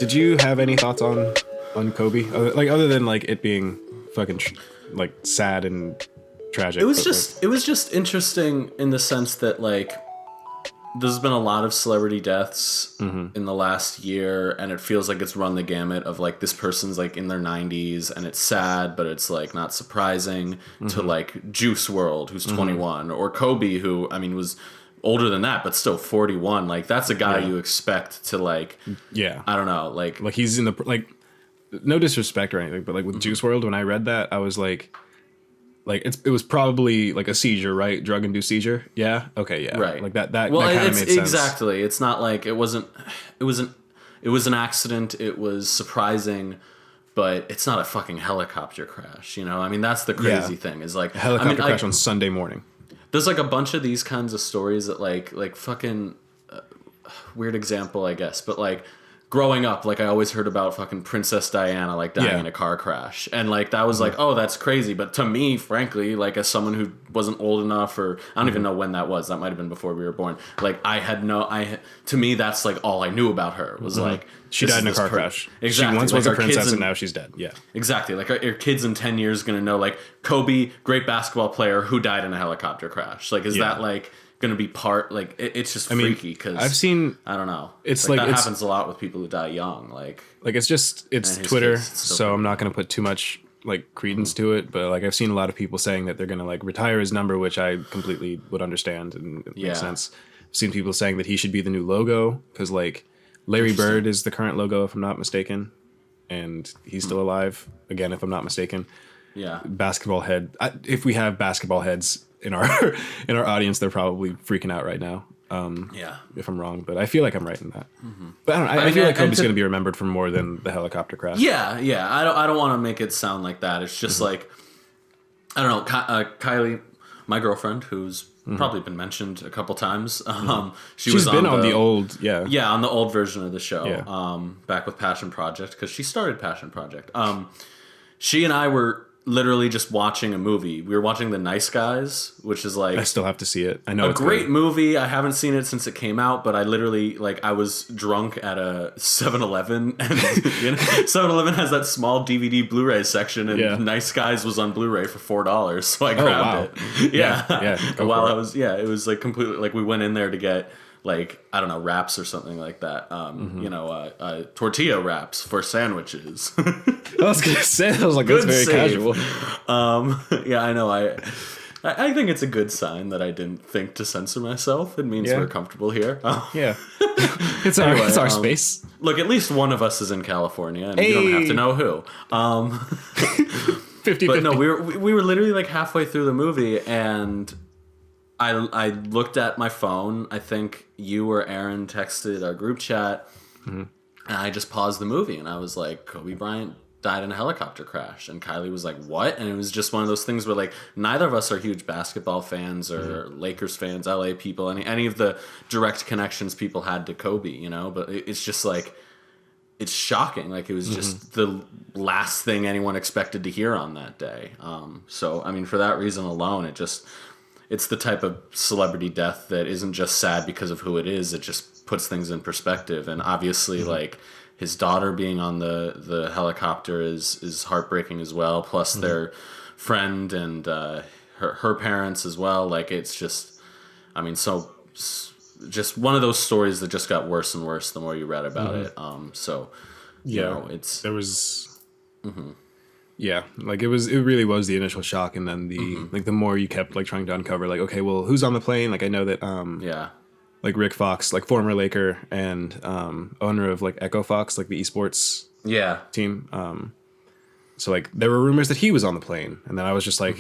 Did you have any thoughts on Kobe? Other than like it being fucking like sad and tragic. It was just interesting in the sense that like there's been a lot of celebrity deaths in the last year, and it feels like it's run the gamut of like this person's like in their 90s and it's sad, but it's like not surprising, to like Juice WRLD, who's 21, or Kobe, who I mean was older than that but still 41. Like that's a guy you expect to like, I don't know, like he's in the like, no disrespect or anything, but like with Juice WRLD, when I read that I was like it was probably like a seizure, right? Drug-induced seizure. Yeah. Okay. Yeah. Right. Like that. Well, that kind of made sense. Exactly. It's not like it was an accident. It was surprising, but it's not a fucking helicopter crash. You know. I mean, that's the crazy thing. Is like a helicopter crash on Sunday morning. There's like a bunch of these kinds of stories that like fucking weird example, I guess, but like. Growing up, like I always heard about fucking Princess Diana like dying in a car crash, and like that was like, oh, that's crazy. But to me, frankly, like as someone who wasn't old enough, or I don't even know when that was. That might have been before we were born. Like to me, that's like all I knew about her was like she died in a car crash. Exactly. She once was a princess, and now she's dead. Yeah, exactly. Like your kids in 10 years gonna know like Kobe, great basketball player who died in a helicopter crash. Like is that like gonna be part like it's just freaky because I've seen I don't know, it's like that happens a lot with people who die young, like it's Twitter, so I'm not gonna put too much like credence to it, but like I've seen a lot of people saying that they're gonna like retire his number, which I completely would understand and it makes sense. I've seen people saying that he should be the new logo because like Larry Bird is the current logo if I'm not mistaken, and he's still alive again if I'm not mistaken. Basketball head, if we have basketball heads in our audience, they're probably freaking out right now. If I'm wrong, but I feel like I'm right in that. But I don't know. I feel like Kobe's going to be remembered for more than the helicopter crash. Yeah. I don't want to make it sound like that. It's just like I don't know. Kylie, my girlfriend, who's probably been mentioned a couple times. She's been on the old on the old version of the show. Back with Passion Project because she started Passion Project. She and I were literally just watching a movie. We were watching The Nice Guys, which is like I still have to see it. I know it's a great movie. I haven't seen it since it came out, but I literally like I was drunk at a 7-Eleven, and 7-Eleven has that small DVD Blu-ray section, and Nice Guys was on Blu-ray for $4, so I grabbed it. Yeah. While I was it was like completely like we went in there to get like I don't know wraps or something like that. Tortilla wraps for sandwiches. I was gonna say, I was like, that's very casual. I know. I think it's a good sign that I didn't think to censor myself. It means we're comfortable here. It's our space. Look, at least one of us is in California, and you don't have to know who. 50-50. But no, we were literally like halfway through the movie, and I looked at my phone. I think you or Aaron texted our group chat, and I just paused the movie, and I was like, Kobe Bryant died in a helicopter crash. And Kylie was like, what? And it was just one of those things where like neither of us are huge basketball fans or Lakers fans, LA people, any of the direct connections people had to Kobe, you know? But it's just like, it's shocking. Like it was just the last thing anyone expected to hear on that day. So, I mean, for that reason alone, it's the type of celebrity death that isn't just sad because of who it is. It just puts things in perspective. And obviously, like his daughter being on the helicopter is heartbreaking as well. Plus their friend and her parents as well. Like it's just, I mean, so just one of those stories that just got worse and worse the more you read about it. You know, there was. Yeah, like it really was the initial shock, and then the more you kept like trying to uncover, like, okay, well, who's on the plane? Like I know that like Rick Fox, like former Laker and owner of like Echo Fox, like the esports team. So like there were rumors that he was on the plane, and then I was just like,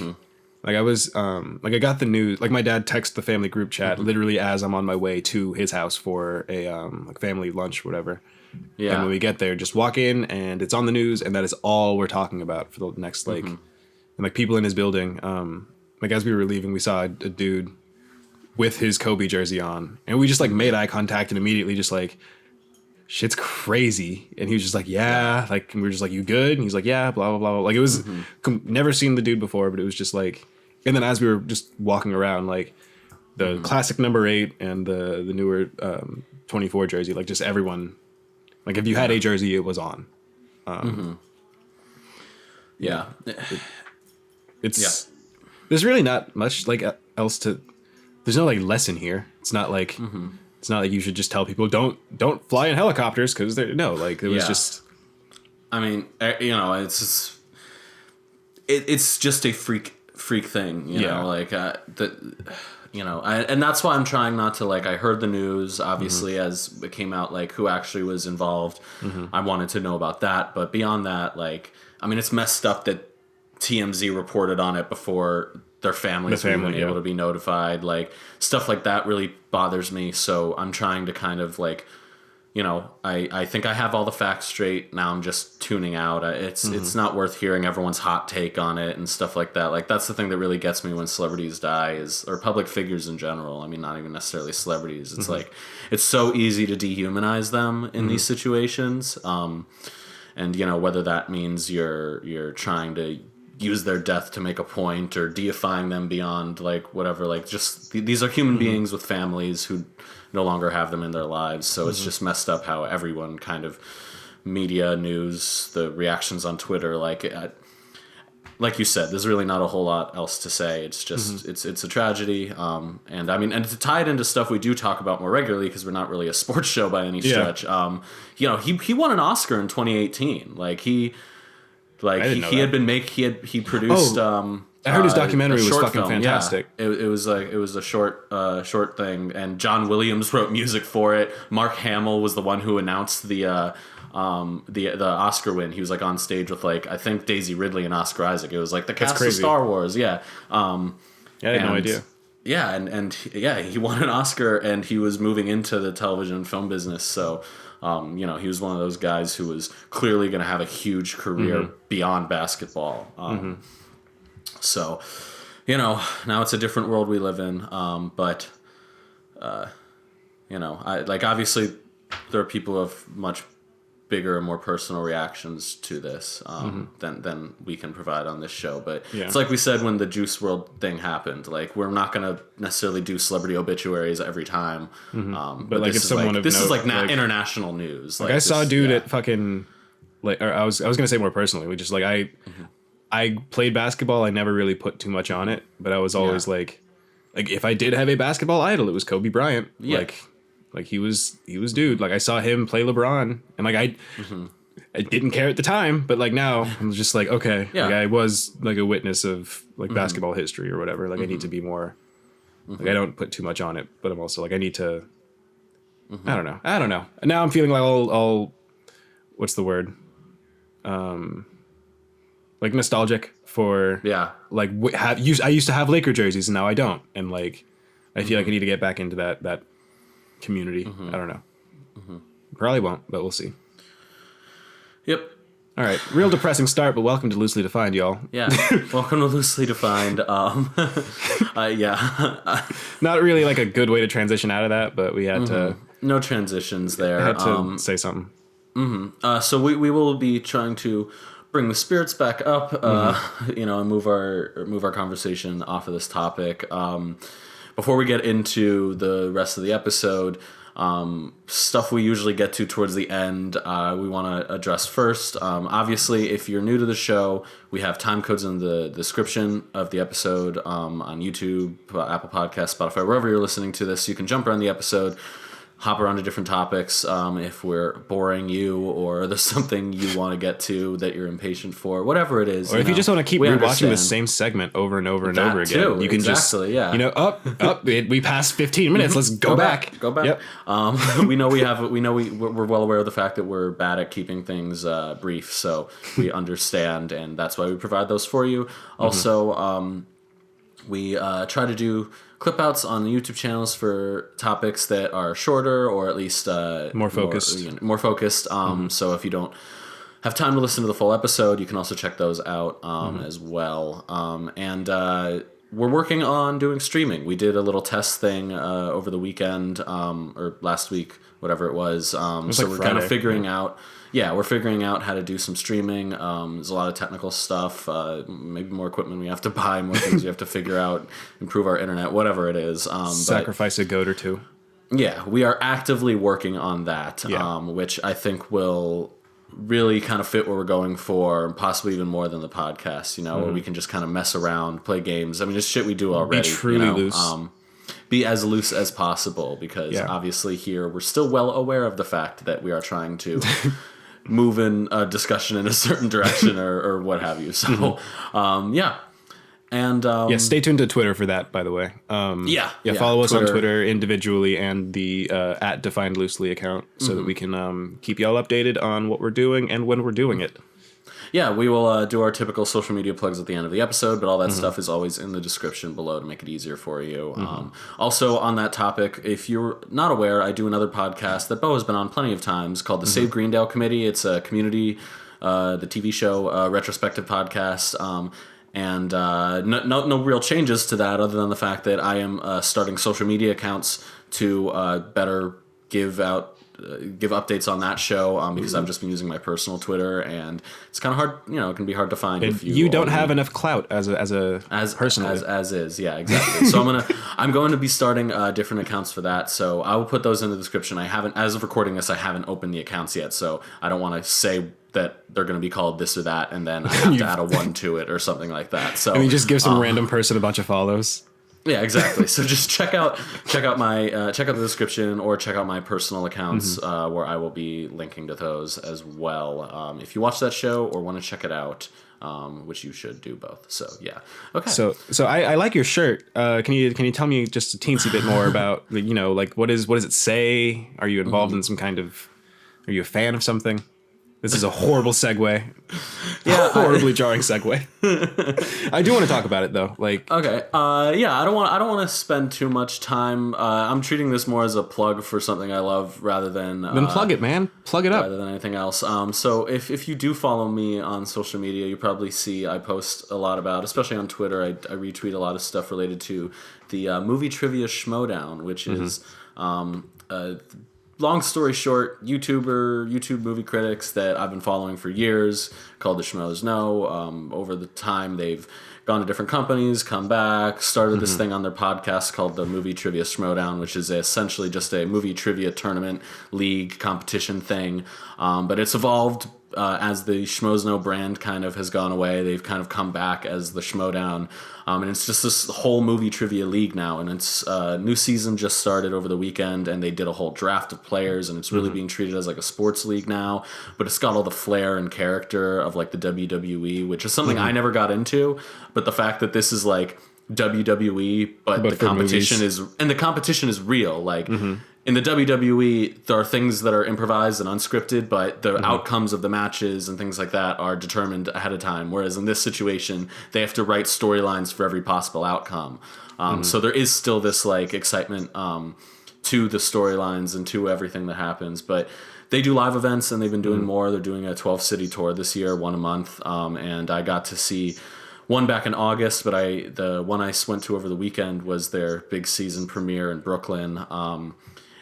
like I was like I got the news. Like my dad texted the family group chat literally as I'm on my way to his house for a like family lunch, whatever. Yeah. And when we get there, just walk in and it's on the news, and that is all we're talking about for the next like and like people in his building. Like as we were leaving, we saw a dude with his Kobe jersey on, and we just like made eye contact and immediately just like, shit's crazy. And he was just like, yeah, like, and we were just like, you good? And he's like, yeah, blah blah blah. Like it was never seen the dude before, but it was just like, and then as we were just walking around, like the classic number 8 and the newer 24 jersey, like just everyone Like if you had a jersey, it was on. Yeah. It's there's really not much like else to. There's no like lesson here. It's not like it's not like you should just tell people don't fly in helicopters because they're no like it was just. I mean, you know, it's just a freak thing, you know, like you know, and that's why I'm trying not to like. I heard the news obviously as it came out, like who actually was involved. I wanted to know about that, but beyond that, like, I mean, it's messed up that TMZ reported on it before their families were even able to be notified. Like stuff like that really bothers me. So I'm trying to kind of like, you know, I think I have all the facts straight. Now I'm just tuning out. It's not worth hearing everyone's hot take on it and stuff like that. Like that's the thing that really gets me when celebrities die or public figures in general. I mean, not even necessarily celebrities. It's like, it's so easy to dehumanize them in these situations. And you know, whether that means you're trying to use their death to make a point or deifying them beyond like whatever, like just these are human beings with families who no longer have them in their lives. So it's just messed up how everyone kind of media, news, the reactions on Twitter, like you said, there's really not a whole lot else to say. It's just, it's a tragedy. And I mean, and to tie it into stuff we do talk about more regularly, because we're not really a sports show by any stretch. You know, he won an Oscar in 2018. Like he produced, I heard his documentary was fucking film. fantastic. Yeah, it was a short thing, and John Williams wrote music for it. Mark Hamill was the one who announced the Oscar win. He was like on stage with like I think Daisy Ridley and Oscar Isaac. It was like the cast of Star Wars. Yeah. I had no idea. Yeah, and he won an Oscar, and he was moving into the television and film business. So, you know, he was one of those guys who was clearly going to have a huge career beyond basketball. So, you know, now it's a different world we live in. But, you know, obviously there are people who have much bigger and more personal reactions to this than we can provide on this show. But it's like we said when the Juice WRLD thing happened, like we're not going to necessarily do celebrity obituaries every time. But like if someone this is like international news. Like I saw a dude at fucking like, or I was going to say more personally, we just like I played basketball. I never really put too much on it, but I was always like if I did have a basketball idol, it was Kobe Bryant. Yeah. Like he was dude. Like I saw him play LeBron, and like I didn't care at the time, but like now I'm just like okay, like I was like a witness of like basketball history or whatever. Like I need to be more. Like I don't put too much on it, but I'm also like I need to. I don't know. And now I'm feeling like all what's the word? Like nostalgic for like I used to have Laker jerseys and now I don't, and like I feel like I need to get back into that community. I don't know. Probably won't, but we'll see. Yep. All right, real depressing start, but welcome to Loosely Defined, y'all. Yeah, welcome to Loosely Defined. Not really like a good way to transition out of that, but we had to. No transitions there. I had to say something. So we will be trying to bring the spirits back up, you know, and move our conversation off of this topic. Before we get into the rest of the episode, stuff we usually get to towards the end, we want to address first. Obviously, if you're new to the show, we have time codes in the description of the episode on YouTube, Apple Podcasts, Spotify, wherever you're listening to this. You can jump around the episode, hop around to different topics if we're boring you or there's something you want to get to that you're impatient for, whatever it is. Or if you just want to keep rewatching the same segment over and over and over again, too, you can you know, we passed 15 minutes. Let's go back. Go back. Yep. We're well aware of the fact that we're bad at keeping things brief, so we understand, and that's why we provide those for you. Also, we try to do clip outs on the YouTube channels for topics that are shorter or at least more focused. So if you don't have time to listen to the full episode, you can also check those out as well. And we're working on doing streaming. We did a little test thing over the weekend or last week, whatever it was. So we're kind of figuring out. Yeah, we're figuring out how to do some streaming. There's a lot of technical stuff, maybe more equipment we have to buy, more things we have to figure out, improve our internet, whatever it is. Sacrifice a goat or two. Yeah, we are actively working on that, which I think will really kind of fit what we're going for, possibly even more than the podcast, where we can just kind of mess around, play games. I mean, it's shit we do already. Be truly loose. Be as loose as possible, because obviously here we're still well aware of the fact that we are trying to move in a discussion in a certain direction or what have you. So, And stay tuned to Twitter for that, by the way. Follow us on Twitter individually and the @DefinedLoosely account so that we can keep y'all updated on what we're doing and when we're doing it. Yeah, we will do our typical social media plugs at the end of the episode, but all that stuff is always in the description below to make it easier for you. Also, on that topic, if you're not aware, I do another podcast that Bo has been on plenty of times called the Save Greendale Committee. It's a community, the TV show, retrospective podcast. And no real changes to that other than the fact that I am starting social media accounts to better give updates on that show because I've just been using my personal Twitter, and it's kind of hard. It can be hard to find if you don't have enough clout as a person. As is, yeah, exactly. So I'm going to be starting different accounts for that. So I will put those in the description. I haven't, as of recording this, I haven't opened the accounts yet, so I don't want to say that they're going to be called this or that, and then I have to add a 1 to it or something like that. So and you just give some random person a bunch of follows. Yeah, exactly. So just check out the description or check out my personal accounts where I will be linking to those as well. If you watch that show or want to check it out, which you should do both. So yeah, okay. So I like your shirt. Can you tell me just a teensy bit more about like what does it say? Are you involved in some kind of? Are you a fan of something? This is a horrible segue. Yeah, horribly jarring segue. I do want to talk about it though. Like, okay, I don't want to spend too much time. I'm treating this more as a plug for something I love rather than. Then plug it, man. Plug it up. Rather than anything else. So if you do follow me on social media, you probably see I post a lot about, especially on Twitter. I retweet a lot of stuff related to the Movie Trivia Schmoedown, which is long story short, YouTube movie critics that I've been following for years, called the Schmoes Know. Over the time, they've gone to different companies, come back, started this thing on their podcast called the Movie Trivia Schmoedown, which is essentially just a movie trivia tournament, league, competition thing. But it's evolved as the Schmoes Know brand kind of has gone away. They've kind of come back as the Schmoedown. And it's just this whole movie trivia league now. And it's new season just started over the weekend, and they did a whole draft of players, and it's really being treated as like a sports league now. But it's got all the flair and character of like the WWE, which is something I never got into. But the fact that this is like WWE, but the competition is real. Like in the WWE, there are things that are improvised and unscripted, but the outcomes of the matches and things like that are determined ahead of time. Whereas in this situation, they have to write storylines for every possible outcome. So there is still this like excitement to the storylines and to everything that happens. But they do live events, and they've been doing more. They're doing a 12-city tour this year, one a month. And I got to see one back in August, but the one I went to over the weekend was their big season premiere in Brooklyn.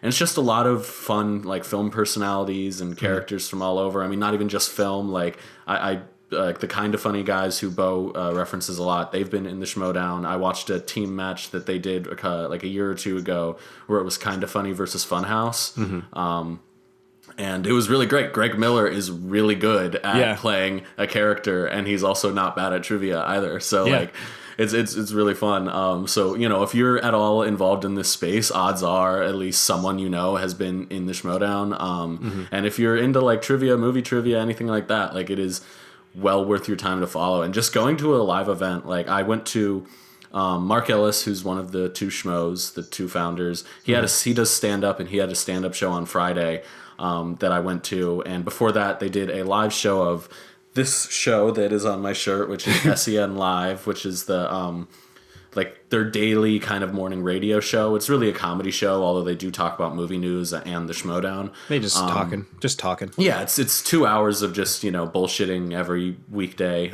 And it's just a lot of fun, like film personalities and characters from all over. I mean, not even just film. Like I the Kind of Funny guys who Bo references a lot. They've been in the Schmoedown. I watched a team match that they did like a year or two ago, where it was Kind of Funny versus Funhouse. And it was really great. Greg Miller is really good at playing a character, and he's also not bad at trivia either. So like. It's really fun. So, if you're at all involved in this space, odds are at least someone has been in the Schmoedown. And if you're into like trivia, movie trivia, anything like that, like it is well worth your time to follow. And just going to a live event, like I went to Mark Ellis, who's one of the two Schmoes, the two founders. He does stand up, and he had a stand up show on Friday that I went to. And before that, they did a live show of this show that is on my shirt, which is SEN Live, which is the like their daily kind of morning radio show. It's really a comedy show, although they do talk about movie news and the Schmoedown. They just talking. Yeah, it's 2 hours of just bullshitting every weekday.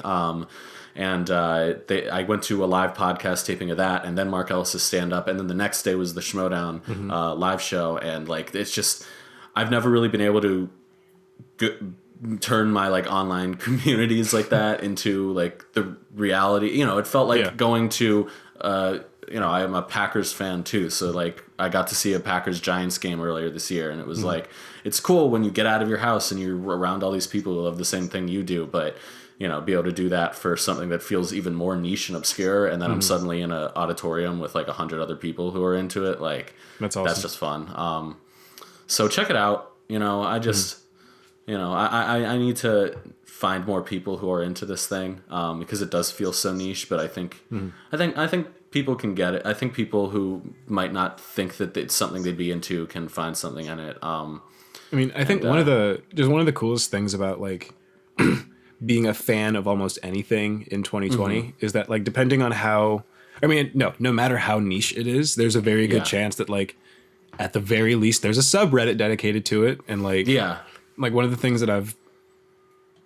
And I went to a live podcast taping of that, and then Mark Ellis' stand up, and then the next day was the Schmoedown live show, and like it's just I've never really been able to turn my like online communities like that into like the reality. It felt like going to you know, I am a Packers fan too. So like I got to see a Packers Giants game earlier this year, and it was like, it's cool when you get out of your house and you're around all these people who love the same thing you do, but you know, be able to do that for something that feels even more niche and obscure. And then I'm suddenly in an auditorium with like 100 other people who are into it. Like that's awesome. That's just fun. So check it out. You know, I just, you know, I need to find more people who are into this thing, because it does feel so niche, but I think people can get it. I think people who might not think that it's something they'd be into can find something in it. I mean, I think one of the coolest things about like being a fan of almost anything in 2020 is that like, depending on how, I mean, no matter how niche it is, there's a very good chance that like, at the very least, there's a subreddit dedicated to it. And like, like one of the things that I'm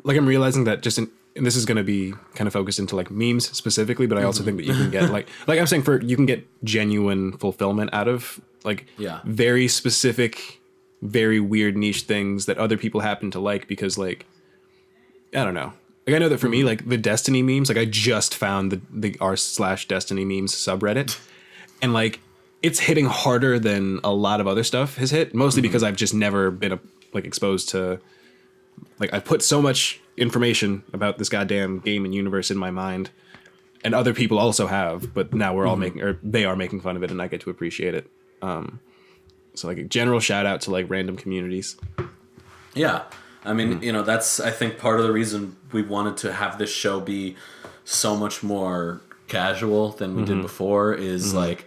realizing that just and this is going to be kind of focused into like memes specifically, but I also think that you can get like I'm saying you can get genuine fulfillment out of like very specific, very weird niche things that other people happen to like, because like, I don't know. Like I know that for me, like the Destiny memes, like I just found the r/Destiny memes subreddit, and like it's hitting harder than a lot of other stuff has hit, mostly because I've just never been exposed to, like I put so much information about this goddamn game and universe in my mind, and other people also have, but now we're all they are making fun of it, and I get to appreciate it. So like a general shout out to like random communities. Yeah. I mean, you know, that's, I think, part of the reason we wanted to have this show be so much more casual than we did before is like,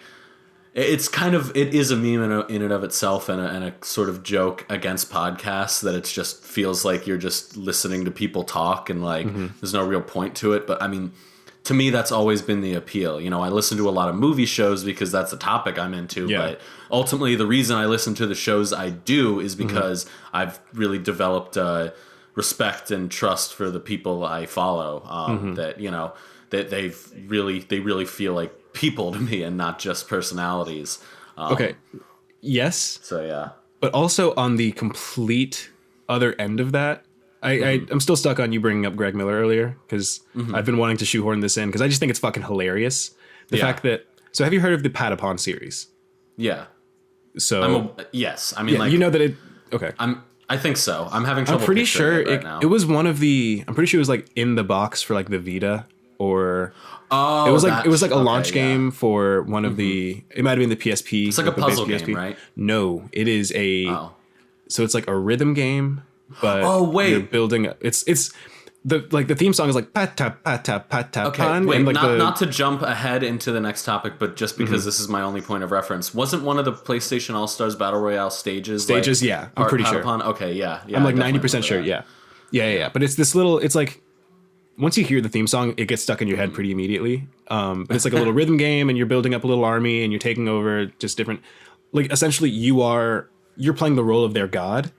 it's kind of, it is a meme in and of itself, and a sort of joke against podcasts, that it just feels like you're just listening to people talk, and like there's no real point to it. But I mean, to me, that's always been the appeal. You know, I listen to a lot of movie shows because that's the topic I'm into. But ultimately, the reason I listen to the shows I do is because I've really developed respect and trust for the people I follow. That, you know, that they really feel like people to me and not just personalities. Okay. Yes. So yeah. But also on the complete other end of that, I'm still stuck on you bringing up Greg Miller earlier, because I've been wanting to shoehorn this in because I just think it's fucking hilarious. The fact that, so have you heard of the Patapon series? Yeah. So yes, I mean, like, you know that it. Okay. I think so. I'm having trouble. I'm pretty sure it was one of the. I'm pretty sure it was like in the box for like the Vita, or it was like a launch game for one of the. It might have been the PSP. It's like a puzzle game, right? No, it is a. Oh. So it's like a rhythm game. But you're building it's the theme song is like Patapon. Okay, wait, and like not to jump ahead into the next topic, but just because this is my only point of reference, wasn't one of the PlayStation All-Stars Battle Royale stages? Like, yeah, I'm pretty sure. Okay, yeah, I'm like 90% sure. Yeah. But it's this little. It's like once you hear the theme song, it gets stuck in your head pretty immediately. But it's like a little rhythm game, and you're building up a little army, and you're taking over just different. Like essentially, you're playing the role of their god.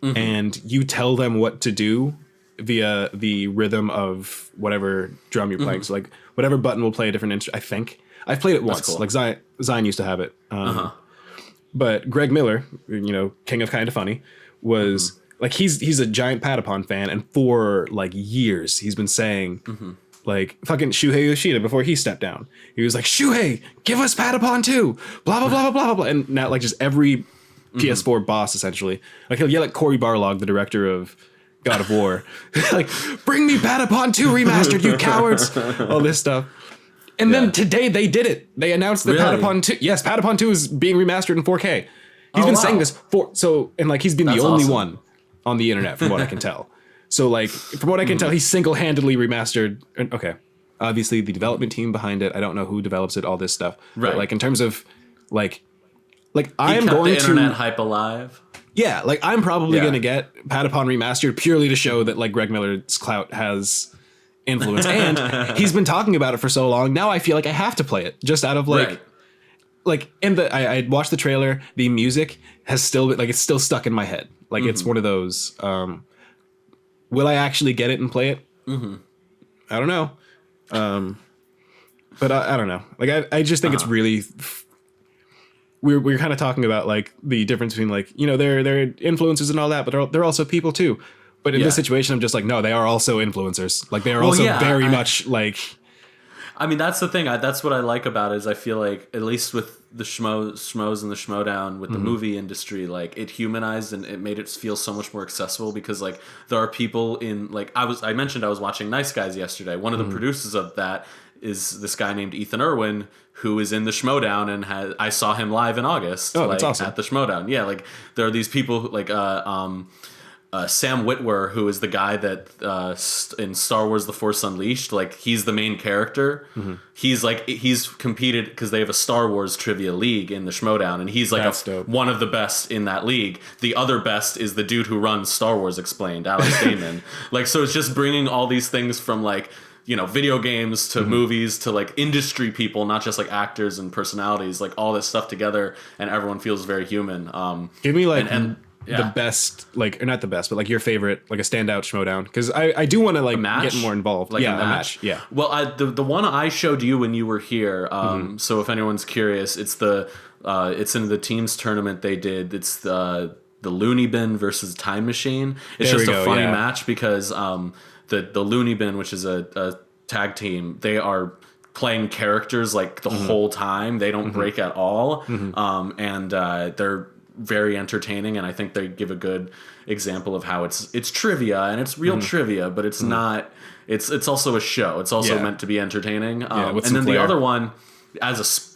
And you tell them what to do via the rhythm of whatever drum you're playing. So like whatever button will play a different instrument. I think I've played it once. Cool. Like Zion used to have it. But Greg Miller, you know, king of Kinda Funny, was like he's a giant Patapon fan, and for like years he's been saying like fucking Shuhei Yoshida before he stepped down. He was like, Shuhei, give us Patapon too. Blah blah blah blah blah blah. And now like just every PS4 boss, essentially. Like he'll yell at Cory Barlog, the director of God of War, like, bring me Patapon 2 remastered, you cowards! All this stuff. And then today they did it. They announced that Patapon 2, yes, Patapon 2 is being remastered in 4K. He's been saying this he's been the only one on the internet from what I can tell. So like, from what I can tell, he single-handedly remastered, okay, obviously the development team behind it, I don't know who develops it, all this stuff. Right. But like in terms of like I'm going to internet hype alive. Yeah, like I'm probably going to get Patapon remastered purely to show that like Greg Miller's clout has influence, and he's been talking about it for so long. Now I feel like I have to play it just out of I watched the trailer. The music has still been, like, it's still stuck in my head. Like it's one of those. Will I actually get it and play it? I don't know. But I don't know. Like I just think it's really. We're kind of talking about like the difference between like, you know, they're influencers and all that, but they're also people too. But in this situation, I'm just like, no, they are also influencers. Like they are also very much like. I mean, that's the thing. That's what I like about it is I feel like, at least with the schmoes and the Schmoedown with the movie industry, like it humanized and it made it feel so much more accessible because like there are people in like I mentioned I was watching Nice Guys yesterday. One of the producers of that is this guy named Ethan Irwin, who is in the Schmoedown and I saw him live in August. Oh, that's awesome. At the Schmoedown. Yeah, like there are these people like Sam Witwer, who is the guy that in Star Wars: The Force Unleashed, like he's the main character. He's competed because they have a Star Wars trivia league in the Schmoedown, and he's like one of the best in that league. The other best is the dude who runs Star Wars Explained, Alex Damon. Like, so it's just bringing all these things from like, you know, video games to movies to like industry people, not just like actors and personalities, like all this stuff together, and everyone feels very human. Give me like the best, like, or not the best, but like your favorite, like a standout Schmoedown, because I do want to like get more involved. Like a match. Yeah. Well, the one I showed you when you were here. So if anyone's curious, it's it's in the teams tournament they did. It's the Looney Bin versus Time Machine. It's just a funny match because the Looney Bin, which is a tag team, they are playing characters like the whole time. They don't break at all, and they're very entertaining, and I think they give a good example of how it's trivia, and it's real trivia, but it's not. It's also a show. It's also meant to be entertaining. And then the other one,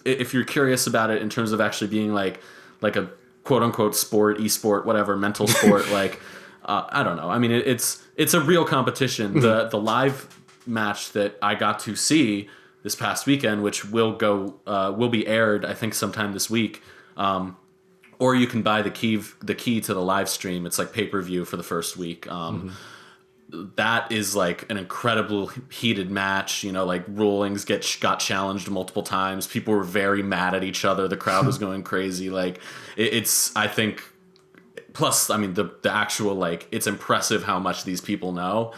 if you're curious about it in terms of actually being like a quote unquote sport, esport, whatever, mental sport, like I don't know. I mean, it's a real competition. The live match that I got to see this past weekend, which will be aired, I think, sometime this week. Or you can buy the key to the live stream. It's like pay-per-view for the first week. That is like an incredible heated match. You know, like rulings got challenged multiple times. People were very mad at each other. The crowd was going crazy. Like it's, I think, plus, I mean, the actual, like, it's impressive how much these people know.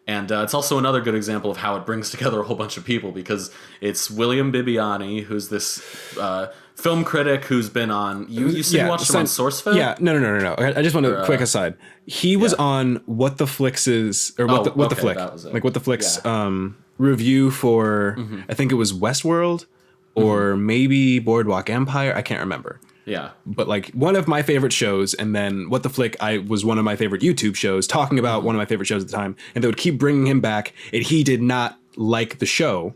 And it's also another good example of how it brings together a whole bunch of people, because it's William Bibbiani, who's this film critic who's been on... You said you watched him on SourceFed? Yeah, no. I just want to quick aside. He was on What the Flicks is... Or What the Flick. That was it. Like, What the Flicks review for... I think it was Westworld or maybe Boardwalk Empire. I can't remember. Yeah. But like one of my favorite shows, and then What the Flick was one of my favorite YouTube shows talking about one of my favorite shows at the time, and they would keep bringing him back, and he did not like the show.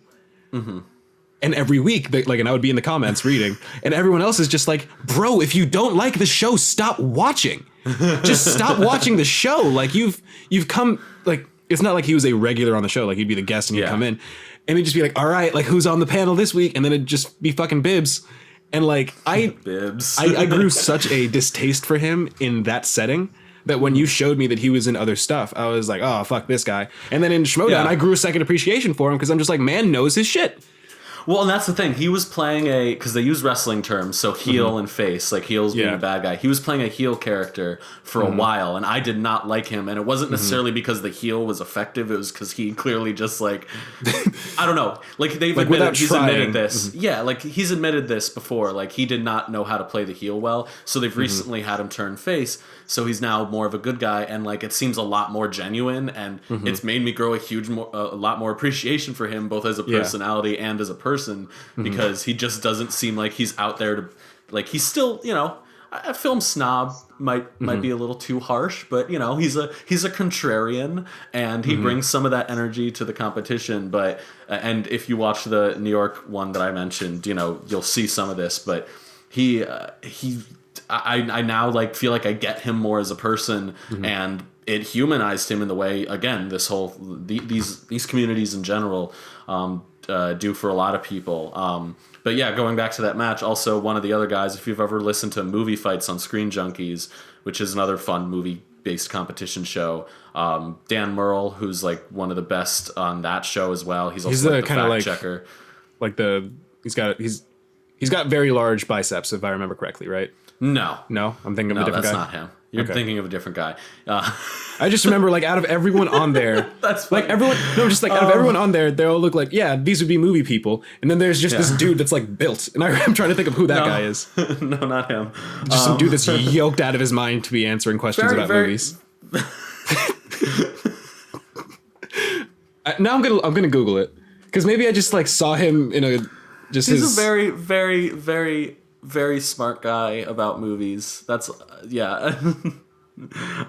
And every week, and I would be in the comments reading, and everyone else is just like, bro, if you don't like the show, stop watching. Just stop watching the show. Like you've come, like, it's not like he was a regular on the show. Like he'd be the guest and he'd come in and he'd just be like, all right, like who's on the panel this week? And then it'd just be fucking Bibbs. And like I grew such a distaste for him in that setting that when you showed me that he was in other stuff, I was like, oh, fuck this guy. And then in Schmoedown, I grew a second appreciation for him because I'm just like, man knows his shit. Well, and that's the thing. He was playing because they use wrestling terms, so heel and face, like heels being a bad guy. He was playing a heel character for a while, and I did not like him. And it wasn't necessarily because the heel was effective. It was because he clearly just like, I don't know. Like they've admitted, he's admitted this. Yeah, like he's admitted this before. Like he did not know how to play the heel well. So they've recently had him turn face. So he's now more of a good guy, and like it seems a lot more genuine, and it's made me grow a lot more appreciation for him, both as a personality and as a person, because he just doesn't seem like he's out there to, like, he's still, you know, a film snob might be a little too harsh, but you know, he's a contrarian, and he brings some of that energy to the competition. But and if you watch the New York one that I mentioned, you know, you'll see some of this, but I now like feel like I get him more as a person, and it humanized him in the way, again, this whole these communities in general do for a lot of people. But yeah, going back to that match, also one of the other guys, if you've ever listened to Movie Fights on Screen Junkies, which is another fun movie-based competition show, Dan Murrell, who's like one of the best on that show as well. He's also like the fact checker. Like he's got very large biceps, if I remember correctly, right? No, I'm thinking of a different guy. That's not him. You're thinking of a different guy. I just remember, like, out of everyone on there, that's funny. Like everyone. No, just like out of everyone on there, they all look like, yeah, these would be movie people. And then there's just this dude that's like built, and I'm trying to think of who that guy is. No, not him. Just some dude that's yoked out of his mind to be answering questions about movies. Now I'm gonna Google it. Because maybe I just like saw him in a He's a very, very, very, very smart guy about movies. That's yeah.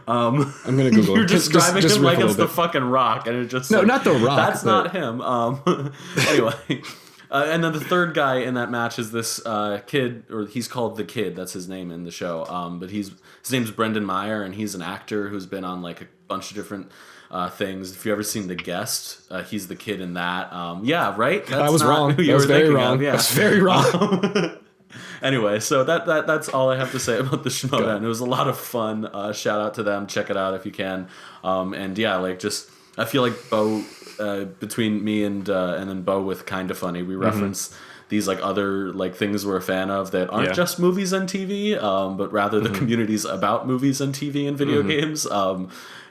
I'm gonna Google. You're describing him like it's the fucking Rock, and it just no, not the Rock. That's not him. Anyway, and then the third guy in that match is this kid, or he's called the Kid. That's his name in the show. But his name's Brendan Meyer, and he's an actor who's been on like a bunch of different things. If you ever seen The Guest, he's the kid in that. Yeah, right. I was wrong. I was very wrong. Yeah. I was very wrong. Anyway, so that's all I have to say about the Schmoedown. It was a lot of fun. Shout out to them. Check it out if you can. And yeah, like just I feel like Bo, between me and then Bo with Kinda Funny, we reference these like other like things we're a fan of that aren't just movies and TV, but rather the communities about movies and TV and video games.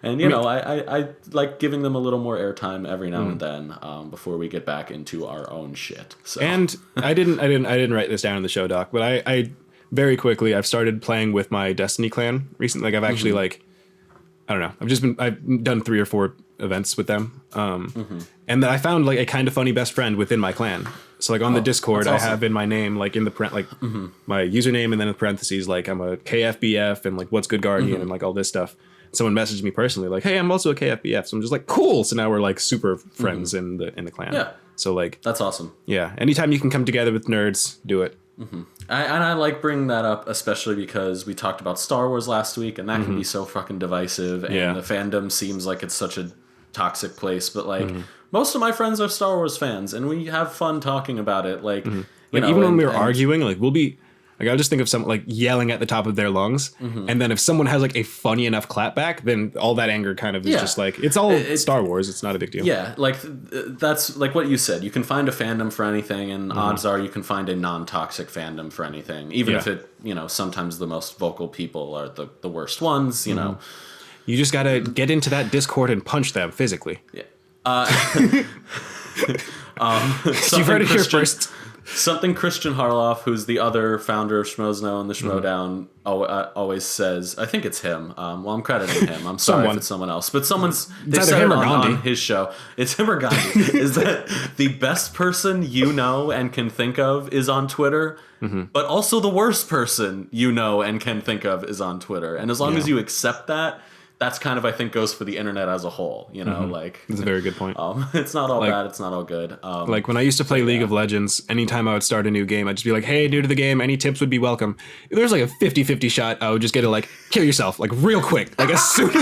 And you know, I like giving them a little more airtime every now and then before we get back into our own shit. So. And I didn't write this down in the show doc, but I very quickly I've started playing with my Destiny clan recently. Like I've actually like I don't know. I've done 3 or 4 events with them, and then I found like a Kinda Funny best friend within my clan. So like on the Discord, awesome. I have in my name like in the my username, and then in parentheses like I'm a KFBF and like what's good guardian and like all this stuff. Someone messaged me personally like, hey, I'm also a KFBF. So I'm just like, cool. So now we're like super friends in the clan. Yeah. So like that's awesome. Yeah. Anytime you can come together with nerds, do it. I like bringing that up, especially because we talked about Star Wars last week, and that can be so fucking divisive, and the fandom seems like it's such a toxic place. But like most of my friends are Star Wars fans, and we have fun talking about it. Like, you know, even when we were arguing, like we'll be. Like I'll just think of someone like yelling at the top of their lungs, and then if someone has like a funny enough clapback, then all that anger kind of is just like it's all Star Wars. It's not a big deal. Yeah, like that's like what you said. You can find a fandom for anything, and odds are you can find a non-toxic fandom for anything, even if it, you know, sometimes the most vocal people are the worst ones. You know, you just gotta get into that Discord and punch them physically. Yeah. You've heard it here first. Something Christian Harloff, who's the other founder of Schmoedown and the Schmoedown, always says. I think it's him. Well, I'm crediting him. I'm sorry if it's someone else, but they said it on his show. It's him or Gandhi. Is that the best person you know and can think of is on Twitter, but also the worst person you know and can think of is on Twitter. And as long as you accept that, that's kind of, I think, goes for the internet as a whole, you know, like... That's a very good point. It's not all bad, it's not all good. Like, when I used to play League of Legends, anytime I would start a new game, I'd just be like, hey, new to the game, any tips would be welcome. If there's like a 50-50 shot, I would just get to, like, kill yourself, like, real quick. Like, as soon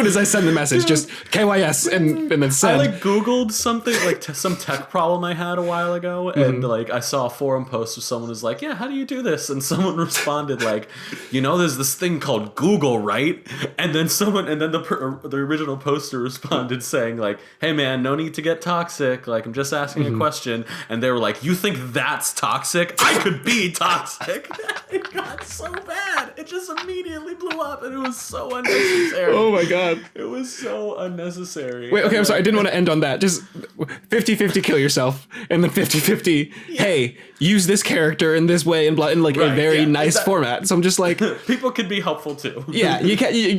as I send the message, just KYS, and then send. I, like, Googled something, like, some tech problem I had a while ago, and, like, I saw a forum post where someone was like, yeah, how do you do this? And someone responded, like, you know, there's this thing called Google, right? And then the original poster responded saying like, hey man, no need to get toxic, like I'm just asking a question. And they were like, you think that's toxic? I could be toxic. It got so bad, it just immediately blew up, and it was so unnecessary. Oh my god, it was so unnecessary. Wait, okay, I'm sorry, I didn't want to end on that. Just 50-50 kill yourself, and then 50-50 hey, use this character in this way, and in like a very nice format. So I'm just like, people could be helpful too. Yeah,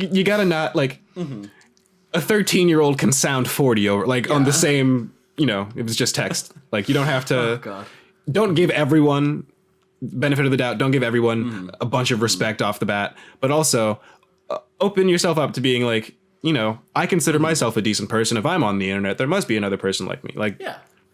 you gotta not like a 13-year-old can sound 40 over like on the same, you know, it was just text. Like you don't have to don't give everyone benefit of the doubt, don't give everyone a bunch of respect off the bat, but also open yourself up to being like, you know, I consider myself a decent person. If I'm on the internet, there must be another person like me. Like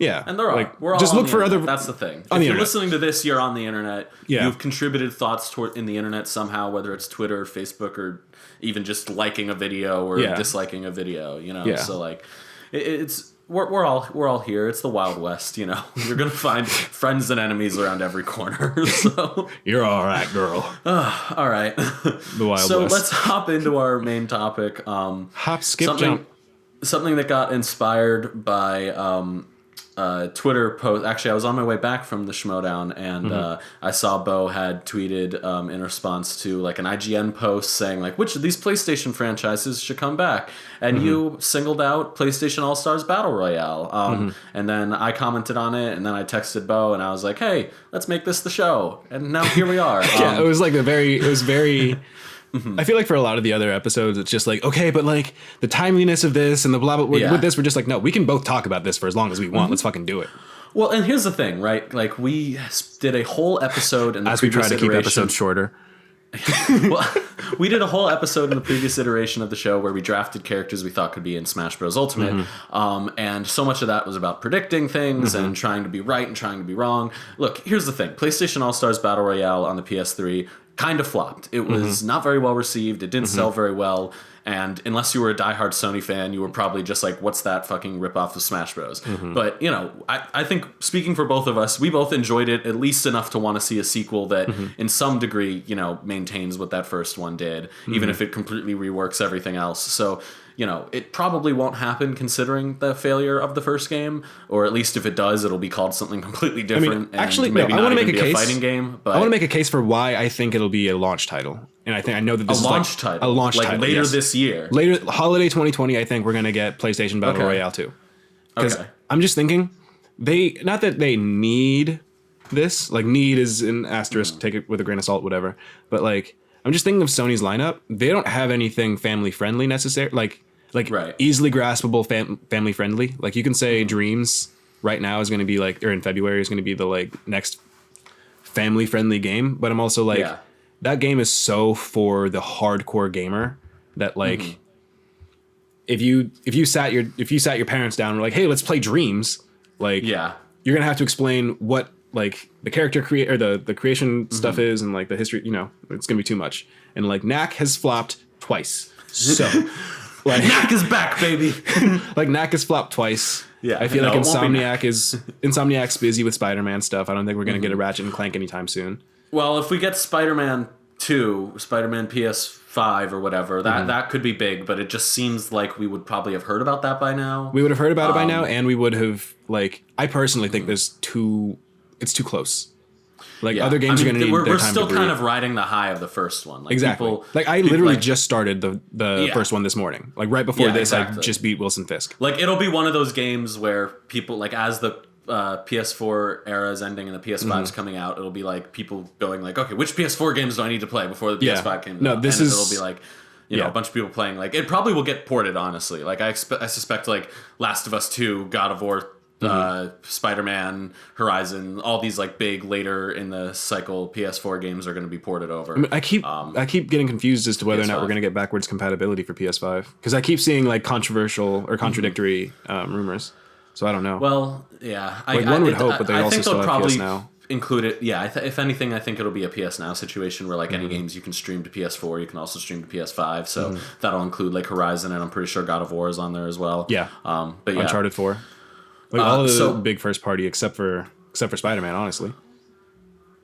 yeah, and there are. Like, we're all just on look the for internet. other. That's the thing. If you're listening to this, you're on the internet. Yeah. You've contributed thoughts in the internet somehow, whether it's Twitter, or Facebook, or even just liking a video or disliking a video. You know, so like, it's we're all here. It's the Wild West. You know, you're gonna find friends and enemies around every corner. So you're all right, girl. All right. The Wild West. So let's hop into our main topic. Hop, skip, jump. Something that got inspired by Twitter post. Actually, I was on my way back from the Schmoedown, and I saw Bo had tweeted in response to like an IGN post saying like, which of these PlayStation franchises should come back? And you singled out PlayStation All-Stars Battle Royale. And then I commented on it, and then I texted Bo, and I was like, hey, let's make this the show. And now here we are. Yeah, it was like very I feel like for a lot of the other episodes, it's just like, okay, but like the timeliness of this and the blah, blah, with this, we're just like, no, we can both talk about this for as long as we want. Let's fucking do it. Well, and here's the thing, right? Like we did a whole episode in the as we try to keep episodes shorter. Well, we did a whole episode in the previous iteration of the show where we drafted characters we thought could be in Smash Bros. Ultimate. And so much of that was about predicting things and trying to be right and trying to be wrong. Look, here's the thing. PlayStation All-Stars Battle Royale on the PS3 kind of flopped. It was not very well received. It didn't sell very well. And unless you were a diehard Sony fan, you were probably just like, what's that fucking ripoff of Smash Bros? But, you know, I think speaking for both of us, we both enjoyed it at least enough to want to see a sequel that in some degree, you know, maintains what that first one did, even if it completely reworks everything else. So, you know, it probably won't happen considering the failure of the first game, or at least if it does, it'll be called something completely different. I mean, actually, maybe I want to make a be case. A fighting game, but I want to make a case for why I think it'll be a launch title. And I know that this is a launch title, like later this year, later holiday 2020. I think we're gonna get PlayStation Battle Royale 2. Because I'm just thinking not that they need this. Like need is an asterisk. Take it with a grain of salt, whatever. But like I'm just thinking of Sony's lineup. They don't have anything family friendly necessary. Like easily graspable family friendly. Like you can say Dreams right now is gonna be like, or in February is gonna be the like next family friendly game. But I'm also like. Yeah. That game is so for the hardcore gamer that like if you sat your parents down and were like, hey, let's play Dreams, like you're gonna have to explain what like the character create or the creation stuff is and like the history, you know, it's gonna be too much. And like Knack has flopped twice. So like Knack is back, baby. Like Knack has flopped twice. Yeah. I feel like Insomniac's busy with Spider-Man stuff. I don't think we're gonna get a Ratchet and Clank anytime soon. Well, if we get Spider-Man 2, Spider-Man PS5 or whatever, that could be big, but it just seems like we would probably have heard about that by now. We would have heard about it by now, and we would have, like, I personally think it's too close. Like, other games are going to need their time to breathe. We're still kind of riding the high of the first one. Like, exactly. I literally just started the first one this morning. Like, right before this, I just beat Wilson Fisk. Like, it'll be one of those games where people, like, as the PS4 era is ending and the PS5 is coming out, it'll be like people going like, okay, which PS4 games do I need to play before the PS5 came out? No, it'll be like, you know, a bunch of people playing. Like, it probably will get ported, honestly. Like, I suspect like Last of Us 2, God of War, Spider-Man, Horizon, all these like big later in the cycle PS4 games are going to be ported over. I keep getting confused as to whether PS5. Or not we're going to get backwards compatibility for PS5 because I keep seeing like controversial or contradictory rumors. So I don't know. Well, yeah. One would hope, but they also still have PS Now. Include it. Yeah, if anything, I think it'll be a PS Now situation where like any games you can stream to PS4, you can also stream to PS5. So that'll include like Horizon, and I'm pretty sure God of War is on there as well. Yeah. But yeah. Uncharted 4. Like all of the big first party except for Spider-Man, honestly.